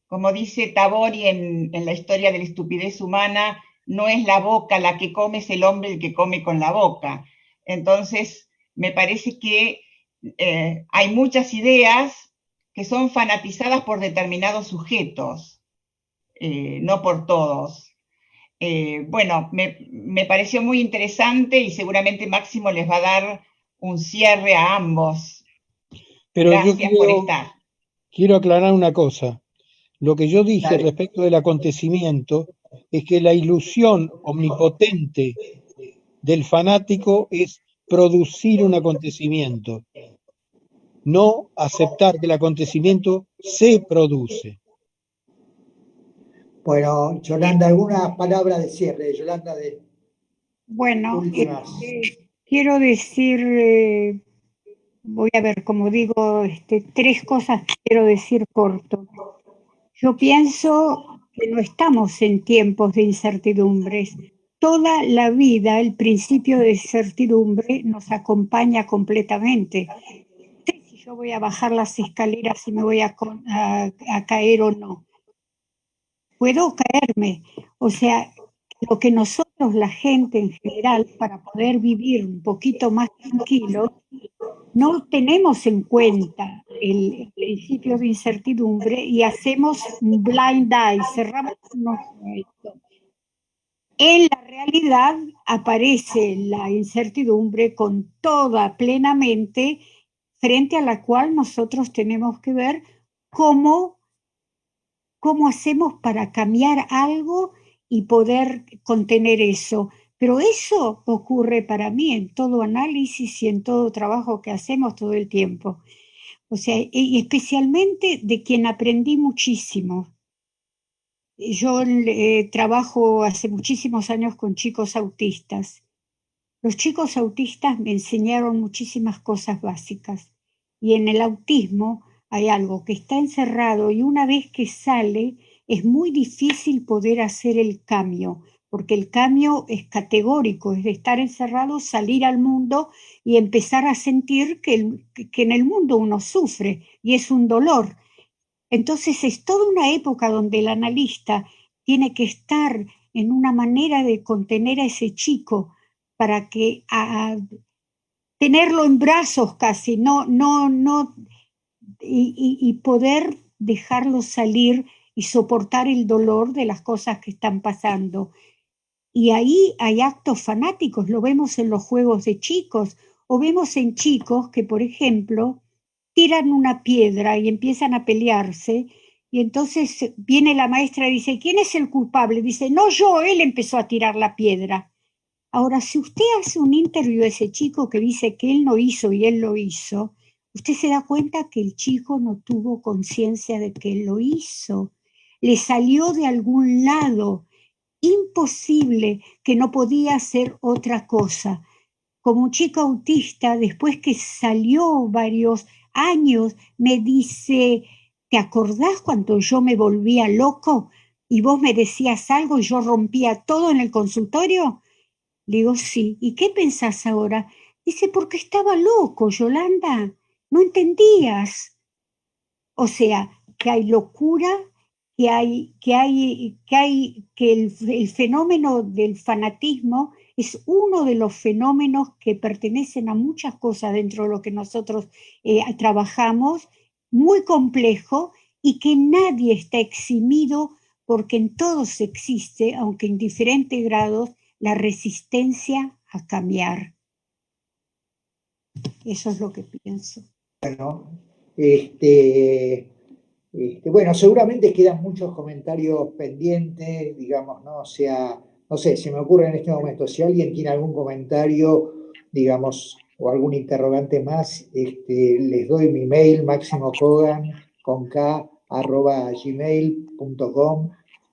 Como dice Tabori en La historia de la estupidez humana, no es la boca la que come, es el hombre el que come con la boca. Entonces, me parece que hay muchas ideas que son fanatizadas por determinados sujetos, no por todos. Bueno, me pareció muy interesante y seguramente Máximo les va a dar un cierre a ambos. Pero Gracias por estar. quiero aclarar una cosa. Lo que yo dije Dale. respecto del acontecimiento es que la ilusión omnipotente del fanático es producir un acontecimiento, no aceptar que el acontecimiento se produce. Bueno, Yolanda, alguna palabra de cierre, Yolanda, de Bueno, últimas. quiero decir, voy a ver, como digo, tres cosas que quiero decir corto. Yo pienso que no estamos en tiempos de incertidumbres. Toda la vida el principio de certidumbre nos acompaña completamente. No sé si yo voy a bajar las escaleras y me voy a caer o no. Puedo caerme. O sea, lo que nosotros, la gente en general, para poder vivir un poquito más tranquilo, no tenemos en cuenta el principio de incertidumbre y hacemos un blind eye, cerramos un ojo a esto. En la realidad aparece la incertidumbre con toda plenamente, frente a la cual nosotros tenemos que ver cómo hacemos para cambiar algo y poder contener eso. Pero eso ocurre para mí en todo análisis y en todo trabajo que hacemos todo el tiempo. O sea, y especialmente de quien aprendí muchísimo. Yo trabajo hace muchísimos años con chicos autistas. Los chicos autistas me enseñaron muchísimas cosas básicas. Y en el autismo hay algo que está encerrado y una vez que sale es muy difícil poder hacer el cambio, porque el cambio es categórico, es de estar encerrado, salir al mundo y empezar a sentir que en el mundo uno sufre y es un dolor. Entonces es toda una época donde el analista tiene que estar en una manera de contener a ese chico para que tenerlo en brazos casi, y poder dejarlo salir y soportar el dolor de las cosas que están pasando. Y ahí hay actos fanáticos, lo vemos en los juegos de chicos, o vemos en chicos que, por ejemplo, tiran una piedra y empiezan a pelearse Y entonces viene la maestra y dice, ¿quién es el culpable? Dice, no yo, él empezó a tirar la piedra. Ahora, si usted hace un interview a ese chico que dice que él no hizo y él lo hizo, usted se da cuenta que el chico no tuvo conciencia de que él lo hizo. Le salió de algún lado, imposible, que no podía hacer otra cosa. Como un chico autista, después que salió varios años, me dice, ¿te acordás cuando yo me volvía loco y vos me decías algo y yo rompía todo en el consultorio? Le digo, sí. ¿Y qué pensás ahora? Dice, porque estaba loco, Yolanda. No entendías. O sea, que hay locura, que el fenómeno del fanatismo es uno de los fenómenos que pertenecen a muchas cosas dentro de lo que nosotros trabajamos, muy complejo y que nadie está eximido porque en todos existe, aunque en diferentes grados, la resistencia a cambiar. Eso es lo que pienso. Bueno, seguramente quedan muchos comentarios pendientes, digamos, ¿no? O sea, no sé, se me ocurre en este momento, si alguien tiene algún comentario, digamos, o algún interrogante más, les doy mi mail, maximocogan@gmail.com,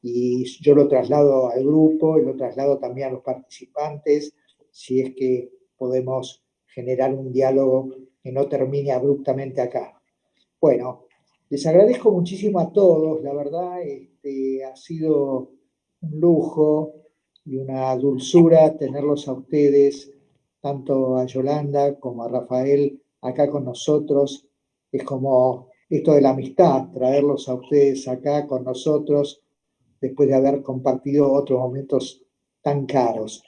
y yo lo traslado al grupo y lo traslado también a los participantes, si es que podemos generar un diálogo que no termine abruptamente acá. Bueno, les agradezco muchísimo a todos, la verdad, ha sido un lujo y una dulzura tenerlos a ustedes, tanto a Yolanda como a Rafael, acá con nosotros. Es como esto de la amistad, traerlos a ustedes acá con nosotros después de haber compartido otros momentos tan caros.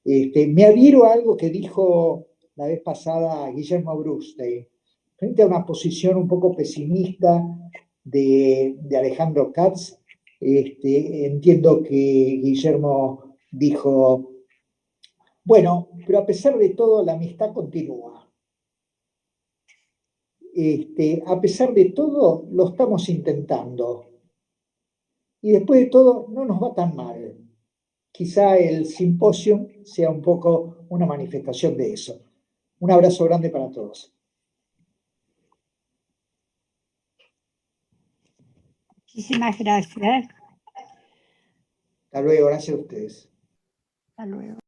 Me adhiero a algo que dijo la vez pasada Guillermo Brustein, frente a una posición un poco pesimista de Alejandro Katz. Entiendo que Guillermo dijo, bueno, pero a pesar de todo la amistad continúa. A pesar de todo lo estamos intentando. Y después de todo no nos va tan mal. Quizá el simposio sea un poco una manifestación de eso. Un abrazo grande para todos. Muchísimas gracias. Hasta luego, gracias a ustedes. Hasta luego.